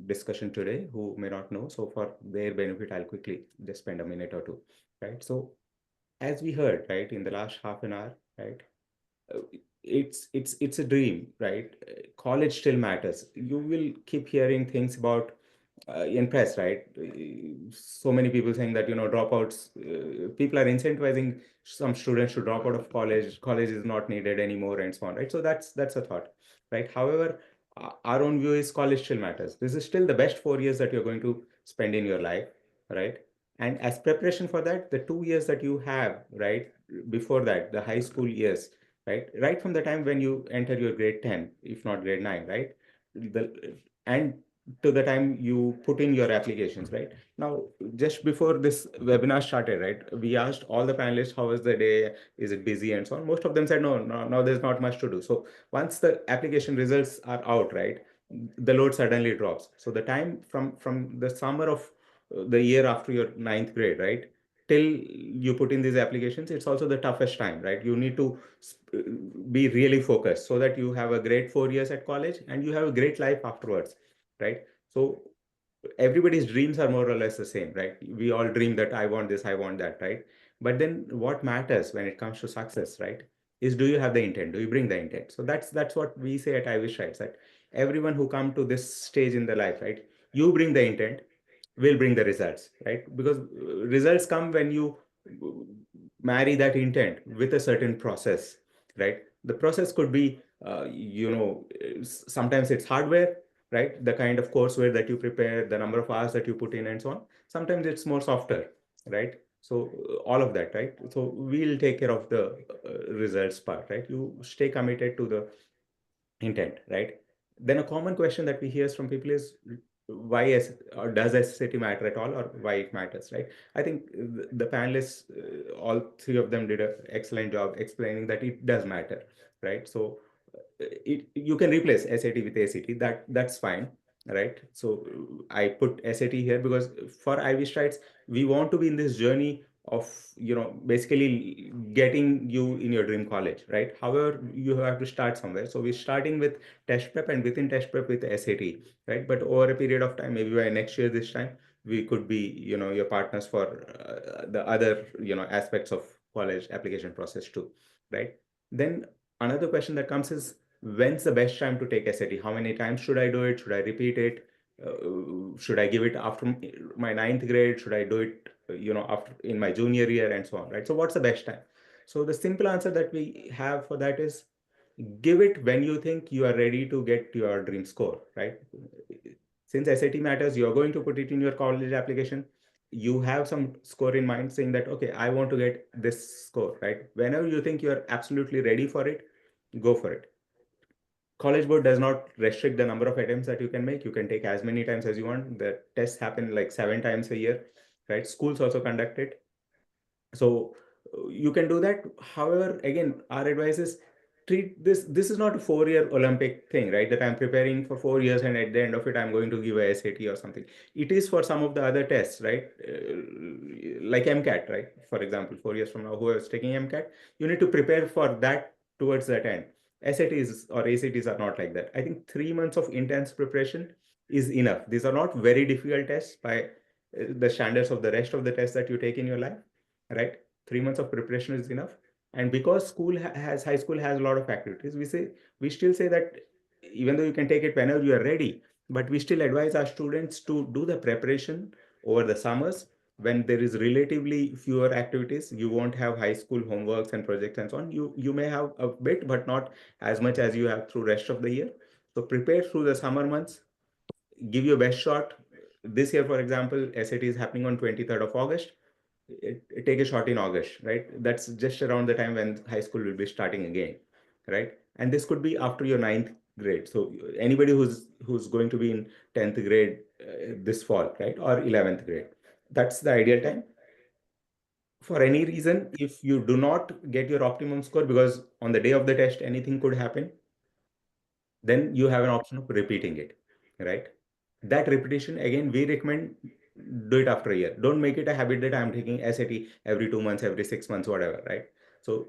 discussion today who may not know. So for their benefit, I'll quickly just spend a minute or two, right? So as we heard, right, in the last half an hour, right, uh, it's a dream, right? College still matters. You will keep hearing things about in press, right? So many people saying that dropouts. People are incentivizing some students to drop out of college. College is not needed anymore, and so on, right? So that's a thought, right? However, our own view is college still matters. This is still the best 4 years that you're going to spend in your life, right? And as preparation for that, the 2 years that you have, right, before that, the high school years, right from the time when you enter your grade 10, if not grade 9, right, and to the time you put in your applications, right? Now, just before this webinar started, right, we asked all the panelists, how was the day? Is it busy and so on? Most of them said, no, there's not much to do. So once the application results are out, right, the load suddenly drops. So the time from the summer of the year after your ninth grade, right, till you put in these applications, it's also the toughest time, right? You need to be really focused so that you have a great 4 years at college and you have a great life afterwards, right? So everybody's dreams are more or less the same, right? We all dream that I want this, I want that, right? But then what matters when it comes to success, right, is do you have the intent? Do you bring the intent? So that's what we say at IvyStrides, that everyone who come to this stage in their life, right, you bring the intent, will bring the results, right? Because results come when you marry that intent with a certain process, right? The process could be, sometimes it's hardware, right? The kind of courseware that you prepare, the number of hours that you put in, and so on. Sometimes it's more softer, right? So all of that, right? So we'll take care of the results part, right? You stay committed to the intent, right? Then a common question that we hear from people is why or does SAT matter at all, or why it matters, right? I think the panelists, all three of them did an excellent job explaining that it does matter, right? So you can replace SAT with ACT, that's fine, right? So I put SAT here because for IvyStrides, we want to be in this journey of basically getting you in your dream college, right? However, you have to start somewhere. So we're starting with test prep, and within test prep with SAT, right? But over a period of time, maybe by next year this time, we could be your partners for the other aspects of college application process too, right? Then another question that comes is, when's the best time to take SAT? How many times should I do it? Should I repeat it? Should I give it after my 9th grade? Should I do it, after in my junior year, and so on, right? So what's the best time? So the simple answer that we have for that is, give it when you think you are ready to get your dream score, right? Since SAT matters, you're going to put it in your college application. You have some score in mind saying that, okay, I want to get this score, right? Whenever you think you're absolutely ready for it, go for it. College Board does not restrict the number of attempts that you can make. You can take as many times as you want. The tests happen like 7 times a year, right? Schools also conduct it. So you can do that. However, again, our advice is, treat this is not a 4-year Olympic thing, right? That I'm preparing for 4 years and at the end of it, I'm going to give a SAT or something. It is for some of the other tests, right? Like MCAT, right? For example, 4 years from now, whoever's taking MCAT, you need to prepare for that towards that end. SATs or ACTs are not like that. I think 3 months of intense preparation is enough. These are not very difficult tests by the standards of the rest of the tests that you take in your life, right? 3 months of preparation is enough. And because high school has a lot of activities, we still say that even though you can take it whenever you are ready, but we still advise our students to do the preparation over the summers when there is relatively fewer activities. You won't have high school homeworks and projects and so on. You may have a bit, but not as much as you have through rest of the year. So prepare through the summer months, give your best shot. This year, for example, SAT is happening on 23rd of August. Take a shot in August, right? That's just around the time when high school will be starting again, right? And this could be after your 9th grade. So anybody who's going to be in 10th grade this fall, right? Or 11th grade, that's the ideal time. For any reason, if you do not get your optimum score, because on the day of the test, anything could happen, then you have an option of repeating it, right? That repetition, again, we recommend do it after a year. Don't make it a habit that I'm taking SAT every 2 months, every 6 months, whatever, right? So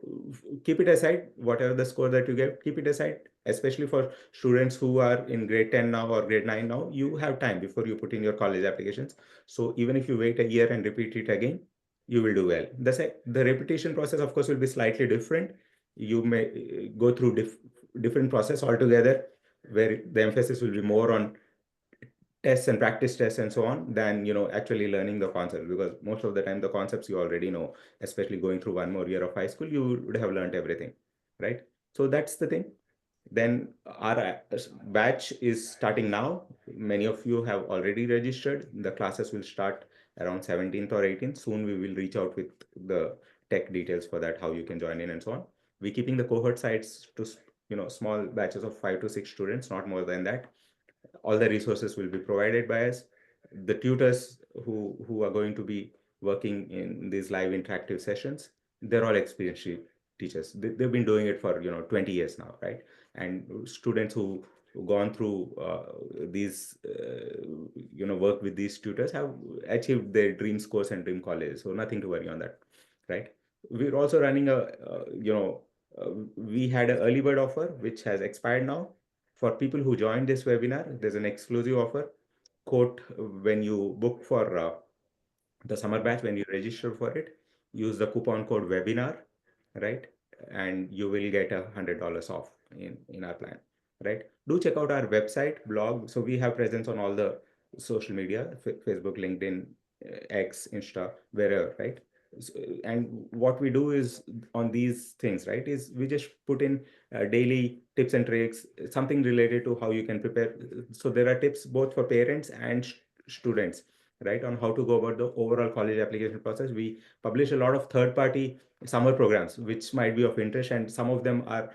keep it aside, whatever the score that you get, keep it aside, especially for students who are in grade 10 now or grade 9 now. You have time before you put in your college applications. So even if you wait a year and repeat it again, you will do well. The repetition process, of course, will be slightly different. You may go through different process altogether, where the emphasis will be more on tests and practice tests and so on than actually learning the concepts, because most of the time the concepts you already know, especially going through one more year of high school, you would have learned everything, right? So that's the thing. Then our batch is starting now. Many of you have already registered. The classes will start around 17th or 18th. Soon we will reach out with the tech details for that, how you can join in and so on. We're keeping the cohort size to small batches of 5 to 6 students, not more than that. All the resources will be provided by us. The tutors who are going to be working in these live interactive sessions, they're all experienced teachers. They've been doing it for 20 years now, right? And students who gone through these, work with these tutors have achieved their dream scores and dream colleges. So nothing to worry on that, right? We're also running we had an early bird offer, which has expired now. For people who joined this webinar, there's an exclusive offer. Quote, when you book for the summer batch, when you register for it, use the coupon code webinar, right? And you will get $100 off in our plan, right? Do check out our website, blog. So we have presence on all the social media, Facebook, LinkedIn, X, Insta, wherever, right? So, and what we do is on these things, right, is we just put in daily tips and tricks, something related to how you can prepare. So there are tips both for parents and students, right, on how to go about the overall college application process. We publish a lot of third-party summer programs, which might be of interest, and some of them are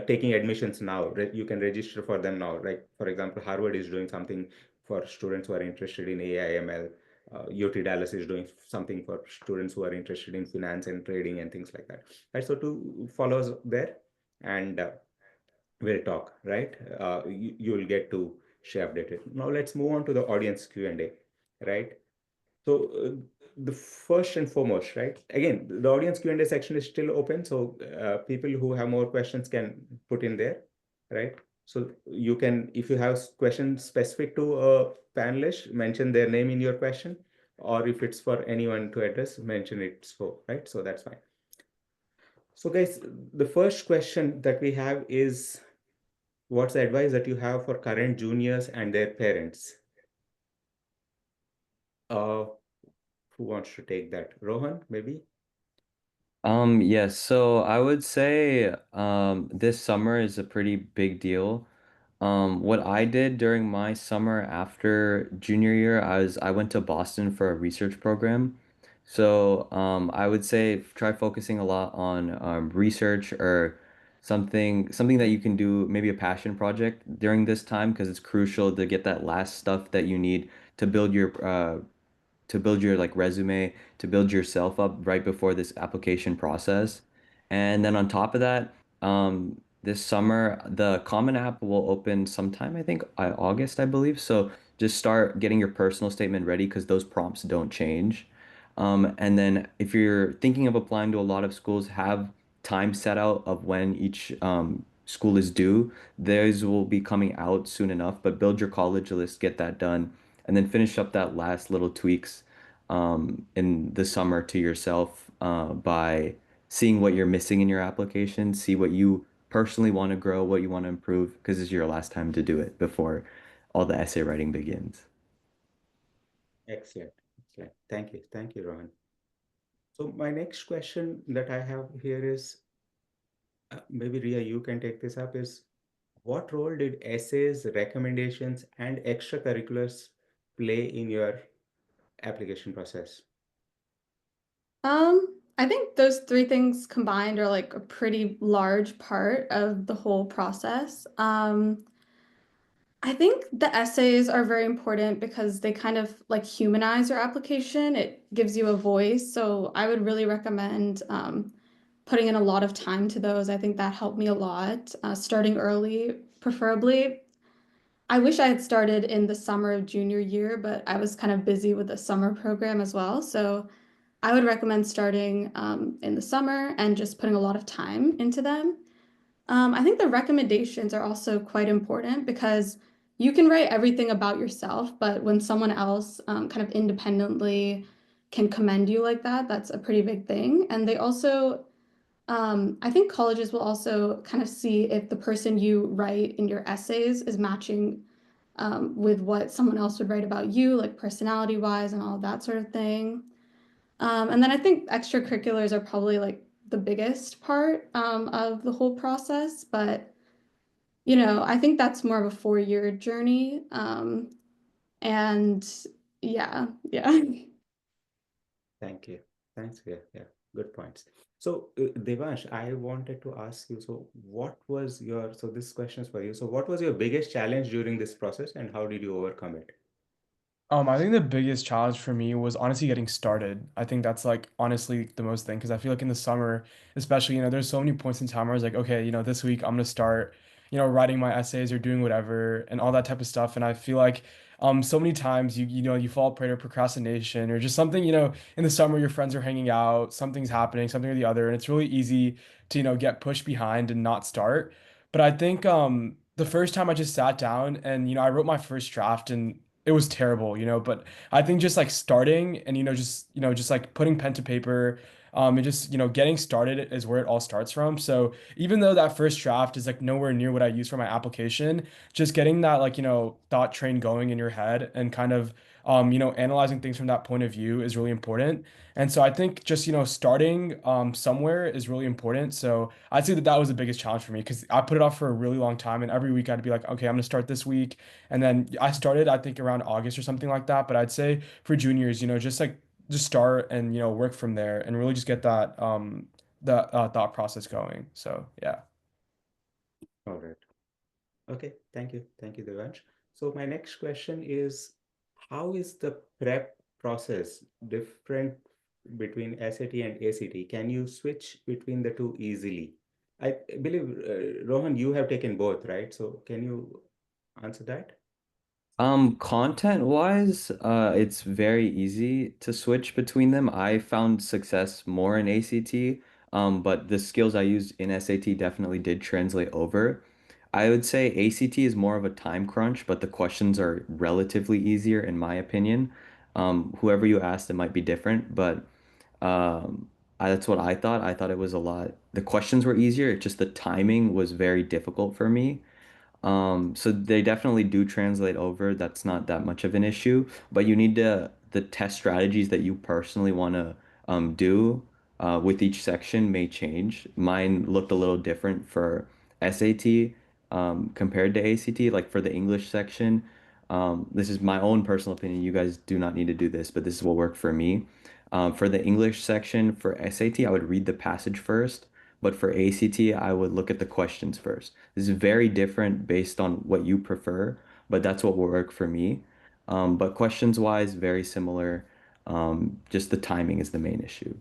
taking admissions now. You can register for them now. Like, for example, Harvard is doing something for students who are interested in AI, ML. UT Dallas is doing something for students who are interested in finance and trading and things like that. Right, so to follow us there, and we'll talk. Right, you will get to share updated. Now let's move on to the audience Q&A. Right, so the first and foremost, right? Again, the audience Q&A section is still open, so people who have more questions can put in there, right? So you can, if you have questions specific to a panelist, mention their name in your question, or if it's for anyone to address, mention it. So, right? So that's fine. So guys, the first question that we have is, what's the advice that you have for current juniors and their parents? Who wants to take that? Rohan, maybe? Yes, so I would say this summer is a pretty big deal. What I did during my summer after junior year, I went to Boston for a research program. So I would say try focusing a lot on research or something that you can do, maybe a passion project during this time because it's crucial to get that last stuff that you need to build your like resume, to build yourself up right before this application process. And then on top of that, this summer, the Common App will open sometime, I think, August, I believe. So just start getting your personal statement ready because those prompts don't change. And then if you're thinking of applying to a lot of schools, have time set out of when each school is due. Those will be coming out soon enough, but build your college list, get that done, and then finish up that last little tweaks in the summer to yourself by seeing what you're missing in your application, see what you personally want to grow, what you want to improve, because it's your last time to do it before all the essay writing begins. Excellent. Excellent. Thank you, Rohan. So my next question that I have here is, maybe Riya, you can take this up, is what role did essays, recommendations, and extracurriculars play in your application process? I think those three things combined are like a pretty large part of the whole process. I think the essays are very important because they kind of like humanize your application. It gives you a voice. So I would really recommend putting in a lot of time to those. I think that helped me a lot, starting early, preferably. I wish I had started in the summer of junior year, but I was kind of busy with the summer program as well. So I would recommend starting in the summer and just putting a lot of time into them. I think the recommendations are also quite important because you can write everything about yourself, but when someone else kind of independently can commend you like that, that's a pretty big thing. And they also, I think colleges will also kind of see if the person you write in your essays is matching with what someone else would write about you, like personality wise and all that sort of thing. And then I think extracurriculars are probably like the biggest part of the whole process, but I think that's more of a 4-year journey. And yeah. Thank you. Thanks. Yeah, good points. So, Devansh, I wanted to ask you, so this question is for you. So what was your biggest challenge during this process and how did you overcome it? I think the biggest challenge for me was honestly getting started. I think that's like honestly the most thing because I feel like in the summer, especially, there's so many points in time where I was like, okay, this week I'm gonna start writing my essays or doing whatever and all that type of stuff. And I feel like so many times you fall prey to procrastination or just something, in the summer your friends are hanging out, something's happening, something or the other, and it's really easy to, get pushed behind and not start. But I think the first time I just sat down and I wrote my first draft and it was terrible, but I think just like starting and just like putting pen to paper and just getting started is where it all starts from. So even though that first draft is like nowhere near what I use for my application, just getting that like thought train going in your head and kind of analyzing things from that point of view is really important. And so I think just starting somewhere is really important. So I'd say that that was the biggest challenge for me because I put it off for a really long time, and every week I'd be like, okay, I'm gonna start this week, and then I started I think around August or something like that. But I'd say for juniors, just start and work from there and really just get that the thought process going. So yeah. All right. Okay, thank you, Devansh. So my next question is, how is the prep process different between SAT and ACT? Can you switch between the two easily? I believe, Rohan, you have taken both, right? So can you answer that? Content wise, it's very easy to switch between them. I found success more in ACT, but the skills I used in SAT definitely did translate over. I would say ACT is more of a time crunch, but the questions are relatively easier in my opinion. Whoever you asked, it might be different, but that's what I thought. I thought it was a lot. The questions were easier, it's just the timing was very difficult for me. So they definitely do translate over. That's not that much of an issue, but you need the test strategies that you personally want to do with each section may change. Mine looked a little different for SAT compared to ACT. Like for the English section, this is my own personal opinion. You guys do not need to do this, but this is what worked for me. For the English section for SAT, I would read the passage first, but for ACT, I would look at the questions first. This is very different based on what you prefer, but that's what will work for me. But questions wise, very similar. Just the timing is the main issue.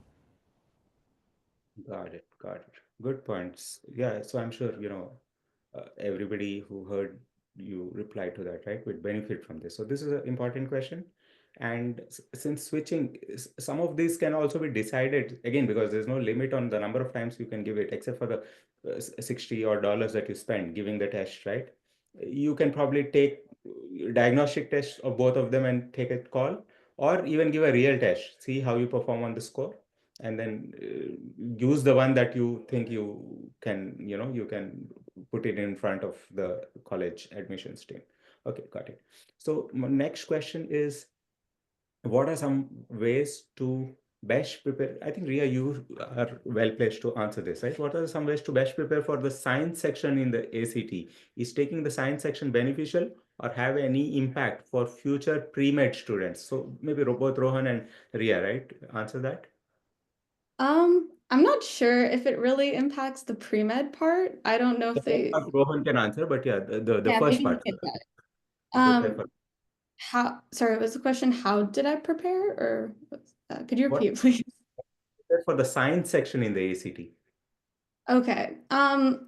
Got it. Got it. Good points. Yeah, so I'm sure, everybody who heard you reply to that, right, would benefit from this. So this is an important question. And since switching, some of these can also be decided again because there's no limit on the number of times you can give it, except for the 60 or dollars that you spend giving the test, right? You can probably take diagnostic tests of both of them and take a call, or even give a real test, see how you perform on the score, and then use the one that you think you can put it in front of the college admissions team. Okay, got it. So my next question is, what are some ways to best prepare? I think Riya, you are well placed to answer this, right? What are some ways to best prepare for the science section in the ACT? Is taking the science section beneficial or have any impact for future pre-med students? So maybe both Rohan and Riya, right? Answer that. I'm not sure if it really impacts the pre-med part. I don't know The if first they, part Rohan can answer, but yeah, the yeah, first maybe you part. get that. Prepare for Sorry, was the question, how did I prepare or could you what? repeat, please? Prepare for the science section in the ACT. Okay. I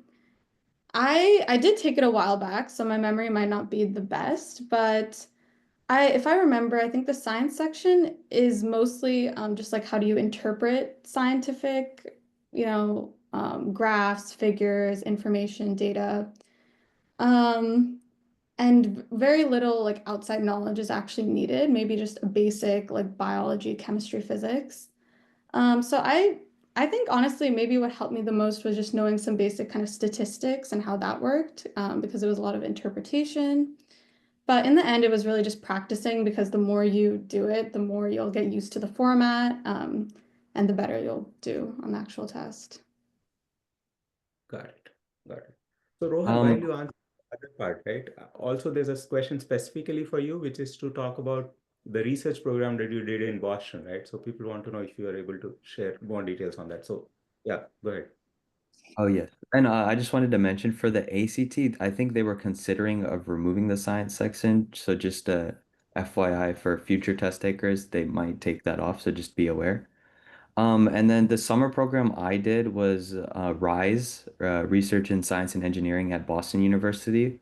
did take it a while back, so my memory might not be the best, but if I remember, I think the science section is mostly just like how do you interpret scientific, graphs, figures, information, data. And very little like outside knowledge is actually needed, maybe just a basic like biology, chemistry, physics. So I think honestly, maybe what helped me the most was just knowing some basic kind of statistics and how that worked, because it was a lot of interpretation. But in the end, it was really just practicing because the more you do it, the more you'll get used to the format, and the better you'll do on the actual test. Got it. Got it. So Rohan, while Um, you answer the other part, right? Also, there's a question specifically for you, which is to talk about the research program that you did in Boston, right? So people want to know if you are able to share more details on that. So yeah, go ahead. oh yes. And I just wanted to mention for the ACT, I think they were considering of removing the science section. So just FYI for future test takers, they might take that off. So just be aware. And then the summer program I did was RISE, Research in Science and Engineering at Boston University.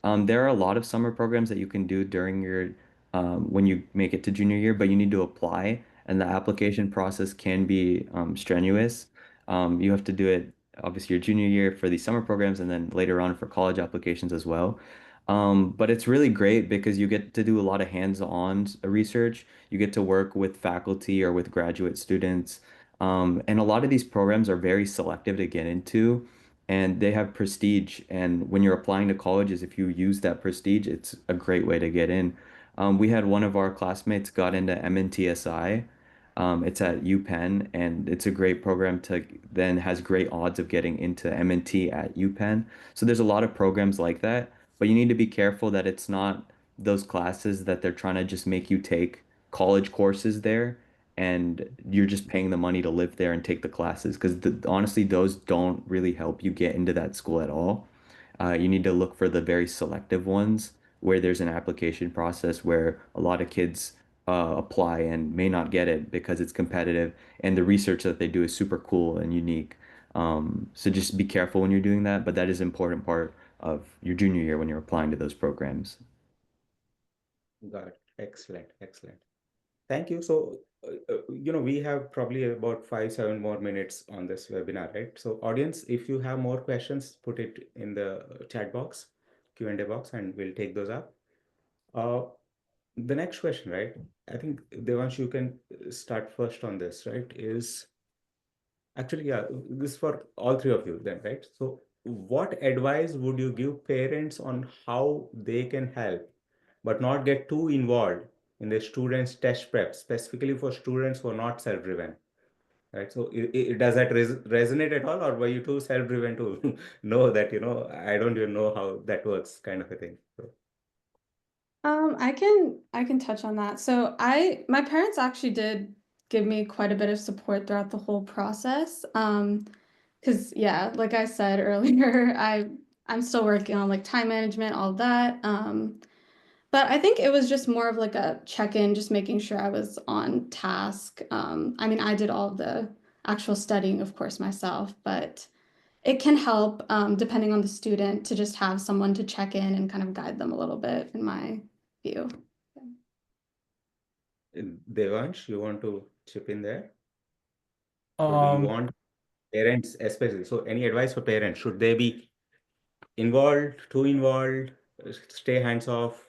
There are a lot of summer programs that you can do during your when you make it to junior year, but you need to apply, and the application process can be strenuous. You have to do it obviously your junior year for these summer programs, and then later on for college applications as well. But it's really great because you get to do a lot of hands-on research. You get to work with faculty or with graduate students. And a lot of these programs are very selective to get into and they have prestige. And when you're applying to colleges, if you use that prestige, it's a great way to get in. We had one of our classmates got into MNTSI. It's at UPenn, and it's a great program to then has great odds of getting into MNT at UPenn. So there's a lot of programs like that, but you need to be careful that it's not those classes that they're trying to just make you take college courses there and you're just paying the money to live there and take the classes because honestly those don't really help you get into that school at all. You need to look for the very selective ones where there's an application process where a lot of kids apply and may not get it because it's competitive and the research that they do is super cool and unique. So just be careful when you're doing that, but that is an important part of your junior year when you're applying to those programs. Got it. Excellent. Excellent. Thank you. So, we have probably about 7 more minutes on this webinar, right? So audience, if you have more questions, put it in the chat box, Q&A box, and we'll take those up. The next question, right? I think Devansh, you can start first on this, right? Is actually, yeah, this is for all three of you then, right? So what advice would you give parents on how they can help but not get too involved in the students' test prep, specifically for students who are not self-driven, right? So does that resonate at all, or were you too self-driven to know that, I don't even know how that works kind of a thing? So. I can touch on that. So my parents actually did give me quite a bit of support throughout the whole process. Because yeah, like I said earlier, I'm still working on like time management, all that. But I think it was just more of like a check-in, just making sure I was on task. I mean, I did all of the actual studying, of course, myself, but it can help, depending on the student, to just have someone to check in and kind of guide them a little bit, in my view. Devansh, you want to chip in there? Or do you want parents especially? So any advice for parents? Should they be involved, too involved, stay hands off?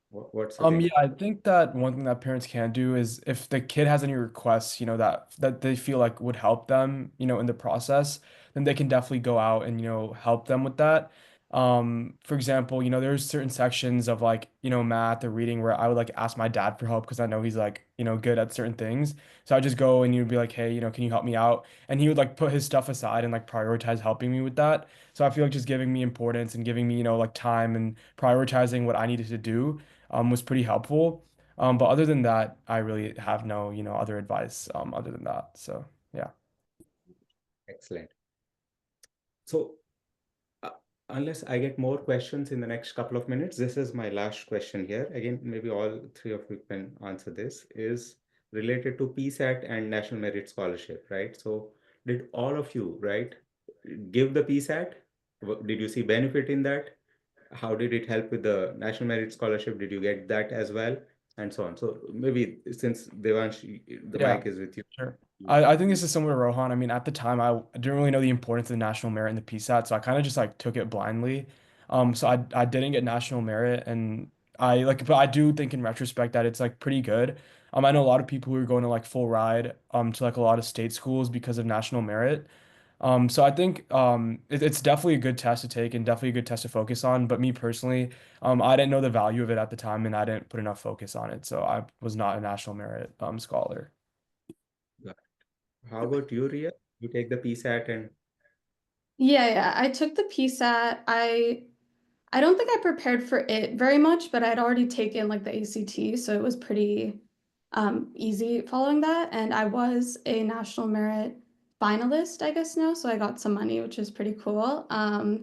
What's the thing? Yeah, I think that one thing that parents can do is if the kid has any requests, that they feel like would help them, in the process, then they can definitely go out and, help them with that. For example, there's certain sections of like, math or reading where I would like ask my dad for help because I know he's like, good at certain things. So I just go and you'd be like, hey, can you help me out? And he would like put his stuff aside and like prioritize helping me with that. So I feel like just giving me importance and giving me, like time and prioritizing what I needed to do was pretty helpful. But other than that, I really have no, other advice other than that. So yeah. Excellent. So unless I get more questions in the next couple of minutes, this is my last question here. Again, maybe all three of you can answer this, is related to PSAT and National Merit Scholarship, right? So did all of you, right, give the PSAT? Did you see benefit in that? How did it help with the National Merit Scholarship? Did you get that as well? And so on. So maybe since Devansh, the Yeah. mic is with you. Sure. I think this is similar to Rohan. I mean, at the time, I didn't really know the importance of the national merit and the PSAT, so I kind of just like took it blindly. So I didn't get national merit, and but I do think in retrospect that it's like pretty good. I know a lot of people who are going to like full ride to like a lot of state schools because of national merit. So I think it's definitely a good test to take and definitely a good test to focus on. But me personally, I didn't know the value of it at the time, and I didn't put enough focus on it, so I was not a national merit scholar. How about you, Riya? You take the PSAT and Yeah, I took the PSAT. I don't think I prepared for it very much, but I'd already taken like the ACT, so it was pretty easy following that. And I was a national merit finalist, I guess now, so I got some money, which is pretty cool. I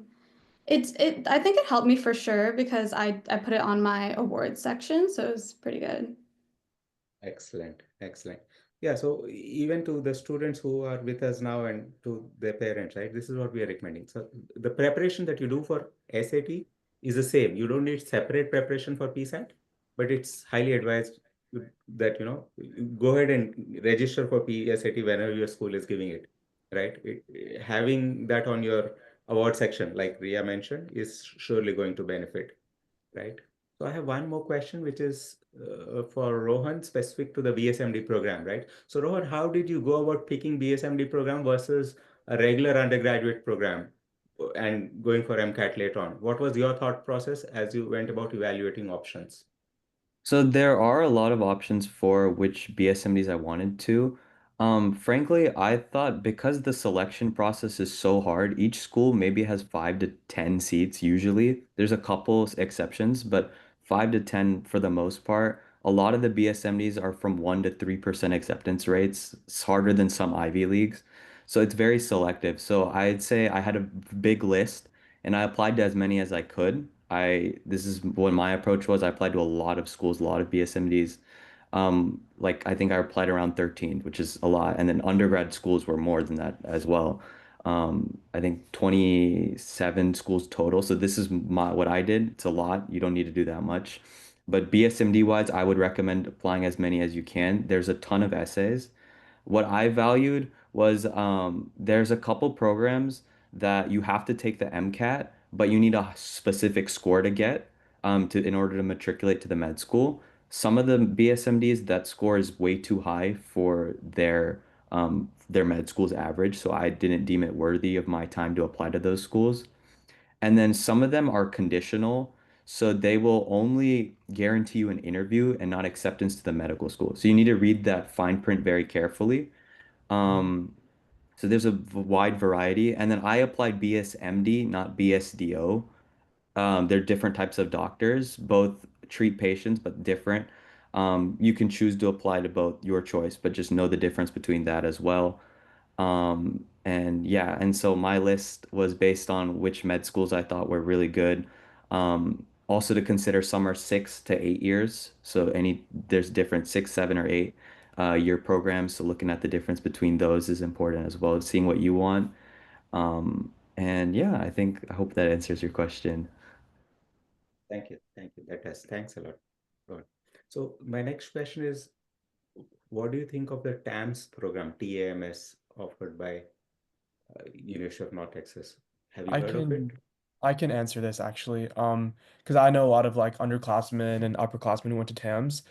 think it helped me for sure because I put it on my awards section, so it was pretty good. excellent, excellent. Yeah, so even to the students who are with us now and to their parents, right? This is what we are recommending. So the preparation that you do for SAT is the same. You don't need separate preparation for PSAT, but it's highly advised that, you go ahead and register for PSAT whenever your school is giving it, right? Having that on your award section, like Riya mentioned, is surely going to benefit, right? So I have one more question, which is for Rohan, specific to the BSMD program, right? So Rohan, how did you go about picking BSMD program versus a regular undergraduate program and going for MCAT later on? What was your thought process as you went about evaluating options? So there are a lot of options for which BSMDs I wanted to. Frankly, I thought because the selection process is so hard, each school maybe has 5 to 10 seats usually. There's a couple exceptions, but 5 to 10 for the most part. A lot of the BSMDs are from 1 to 3% acceptance rates. It's harder than some Ivy Leagues. So it's very selective. So I'd say I had a big list and I applied to as many as I could. This is what my approach was. I applied to a lot of schools, a lot of BSMDs. Like I think I applied around 13, which is a lot. And then undergrad schools were more than that as well. I think 27 schools total. So this is what I did. It's a lot. You don't need to do that much. But BSMD wise, I would recommend applying as many as you can. There's a ton of essays. What I valued was there's a couple programs that you have to take the MCAT, but you need a specific score to get in order to matriculate to the med school. Some of the BSMDs, that score is way too high for their med school's average, so I didn't deem it worthy of my time to apply to those schools. And then some of them are conditional, so they will only guarantee you an interview and not acceptance to the medical school. So you need to read that fine print very carefully. Um, so there's a wide variety. And then I applied BSMD, not BSDO. They're different types of doctors, both treat patients, but different. You can choose to apply to both, your choice, but just know the difference between that as well. And yeah, and so my list was based on which med schools I thought were really good. Also to consider some are 6 to 8 years. So there's different 6, 7, or 8 year programs. So looking at the difference between those is important as well as seeing what you want. And yeah, I hope that answers your question. Thank you. Thank you. That does. Thanks a lot, Rohan. So my next question is, what do you think of the TAMS program, TAMS, offered by University of North Texas? Have you I heard of it? can I can answer this actually. Because I know a lot of like underclassmen and upperclassmen who went to TAMS.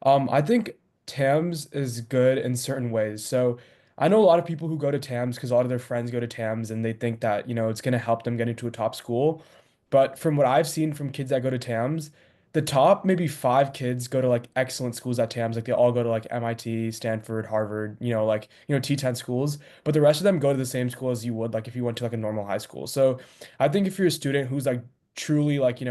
I think TAMS is good in certain ways. So I know a lot of people who go to TAMS because a lot of their friends go to TAMS and they think that, it's gonna help them get into a top school. But from what I've seen from kids that go to TAMS, the top maybe 5 kids go to like excellent schools at TAMS. Like they all go to like MIT, Stanford, Harvard, like, T10 schools. But the rest of them go to the same school as you would like if you went to like a normal high school. So I think if you're a student who's like truly like,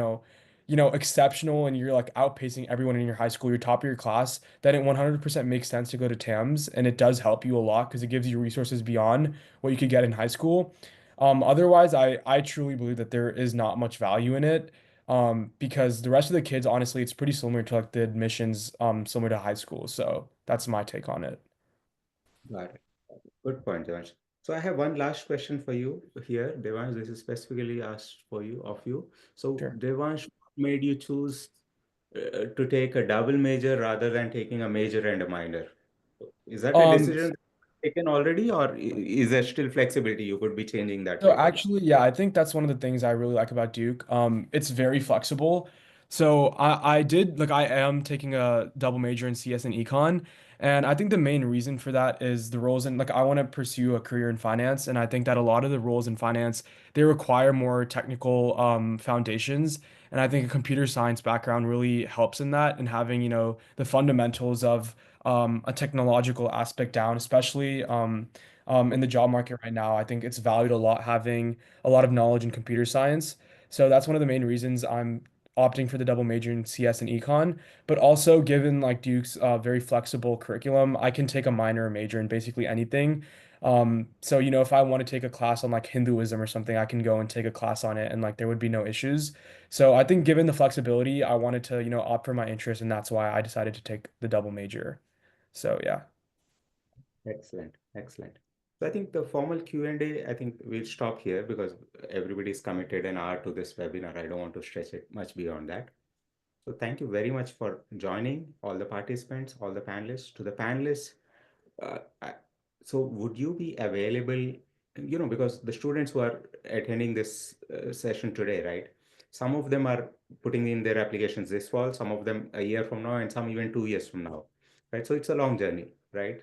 exceptional and you're like outpacing everyone in your high school, you're top of your class, then it 100% makes sense to go to TAMS and it does help you a lot because it gives you resources beyond what you could get in high school. Otherwise, I truly believe that there is not much value in it. Because the rest of the kids, honestly, it's pretty similar to like the admissions, similar to high school. So that's my take on it. Got it. Good point, Devansh. So I have one last question for you here, Devansh. This is specifically asked for you of you. So Sure. Devansh, what made you choose to take a double major rather than taking a major and a minor? Is that a Um, decision taken already, or is there still flexibility? You could be changing that So later. actually, yeah, I think that's one of the things I really like about Duke. It's very flexible. So I did like I am taking a double major in CS and econ, and I think the main reason for that is the roles in like I want to pursue a career in finance, and I think that a lot of the roles in finance they require more technical foundations, and I think a computer science background really helps in that and having the fundamentals of a technological aspect down, especially in the job market right now. I think it's valued a lot having a lot of knowledge in computer science. So that's one of the main reasons I'm opting for the double major in CS and econ. But also, given like Duke's very flexible curriculum, I can take a minor or major in basically anything. So if I want to take a class on like Hinduism or something, I can go and take a class on it, and like there would be no issues. So I think given the flexibility, I wanted to opt for my interest, and that's why I decided to take the double major. So yeah. Excellent, excellent. So I think the formal Q&A, I think we'll stop here because everybody's committed an hour to this webinar. I don't want to stretch it much beyond that. So thank you very much for joining, all the participants, all the panelists. To the panelists, uh, I- so would you be available, because the students who are attending this session today, right? Some of them are putting in their applications this fall, some of them a year from now, and some even 2 years from now, right? So it's a long journey, right?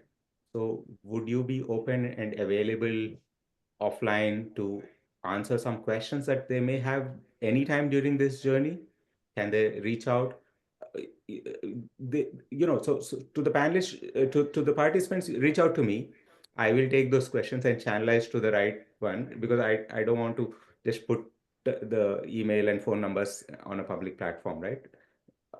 So would you be open and available offline to answer some questions that they may have anytime during this journey? Can they reach out? So to the panelists, to the participants, reach out to me. I will take those questions and channelize to the right one because I don't want to just put the email and phone numbers on a public platform, right?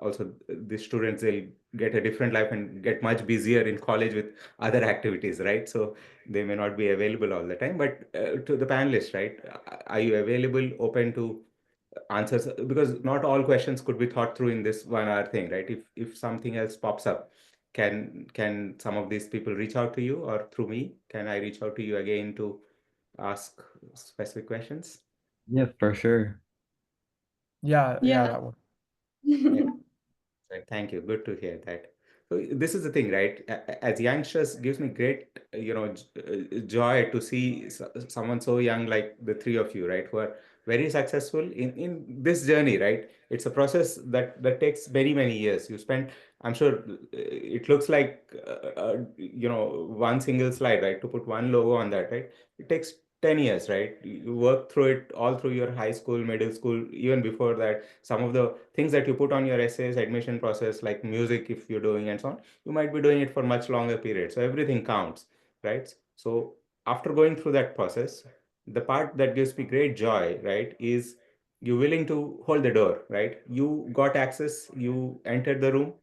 Also, the students, they'll get a different life and get much busier in college with other activities, right? So they may not be available all the time. But to the panelists, right? Are you available, open to answers? Because not all questions could be thought through in this 1 hour thing, right? If something else pops up, can some of these people reach out to you, or through me? Can I reach out to you again to ask specific questions? Yeah, for sure. Yeah, Yeah. that works. Yeah. Right. Thank you. Good to hear that. So this is the thing, right? As youngsters, gives me great, joy to see someone so young like the three of you, right? Who are very successful in this journey, right? It's a process that takes many, many years. You spend, I'm sure, it looks like, one single slide, right? To put one logo on that, right? It takes 10 years, right? You work through it all through your high school, middle school, even before that. Some of the things that you put on your essays, admission process, like music, if you're doing and so on, you might be doing it for much longer period. So everything counts, right? So after going through that process, the part that gives me great joy, right, is you willing to hold the door, right? You got access, you entered the room,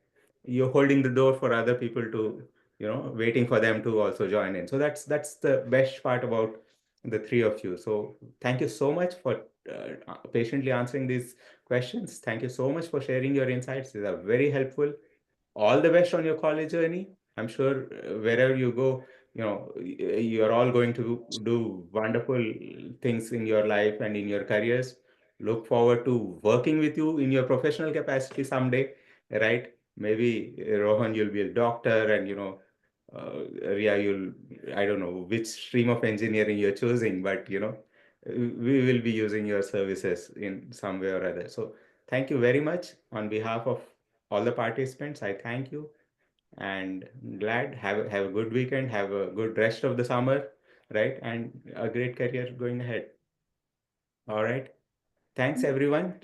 you're holding the door for other people to, waiting for them to also join in. So that's the best part about the three of you. So thank you so much for patiently answering these questions. Thank you so much for sharing your insights. These are very helpful. All the best on your college journey. I'm sure wherever you go, you're all going to do wonderful things in your life and in your careers. Look forward to working with you in your professional capacity someday, right? Maybe Rohan, you'll be a doctor, and Riya, I don't know which stream of engineering you're choosing, but we will be using your services in some way or other. So thank you very much on behalf of all the participants. I thank you, and glad have a good weekend, have a good rest of the summer, right? And a great career going ahead. All right. Thanks, everyone.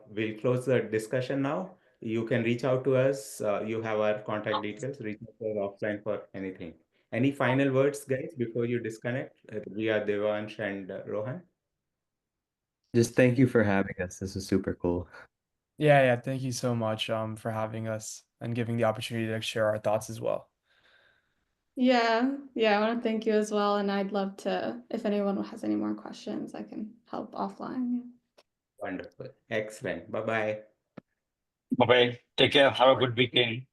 We'll close the discussion now. You can reach out to us. You have our contact details. Reach out to us offline for anything. Any final words, guys, before you disconnect? Riya, Devansh, and Rohan. Just thank you for having us. This is super cool. Yeah, thank you so much for having us and giving the opportunity to share our thoughts as well. Yeah, I want to thank you as well. And I'd love to, if anyone has any more questions, I can help offline. Wonderful. Excellent. Bye-bye. Bye bye. Take care. Have a good weekend.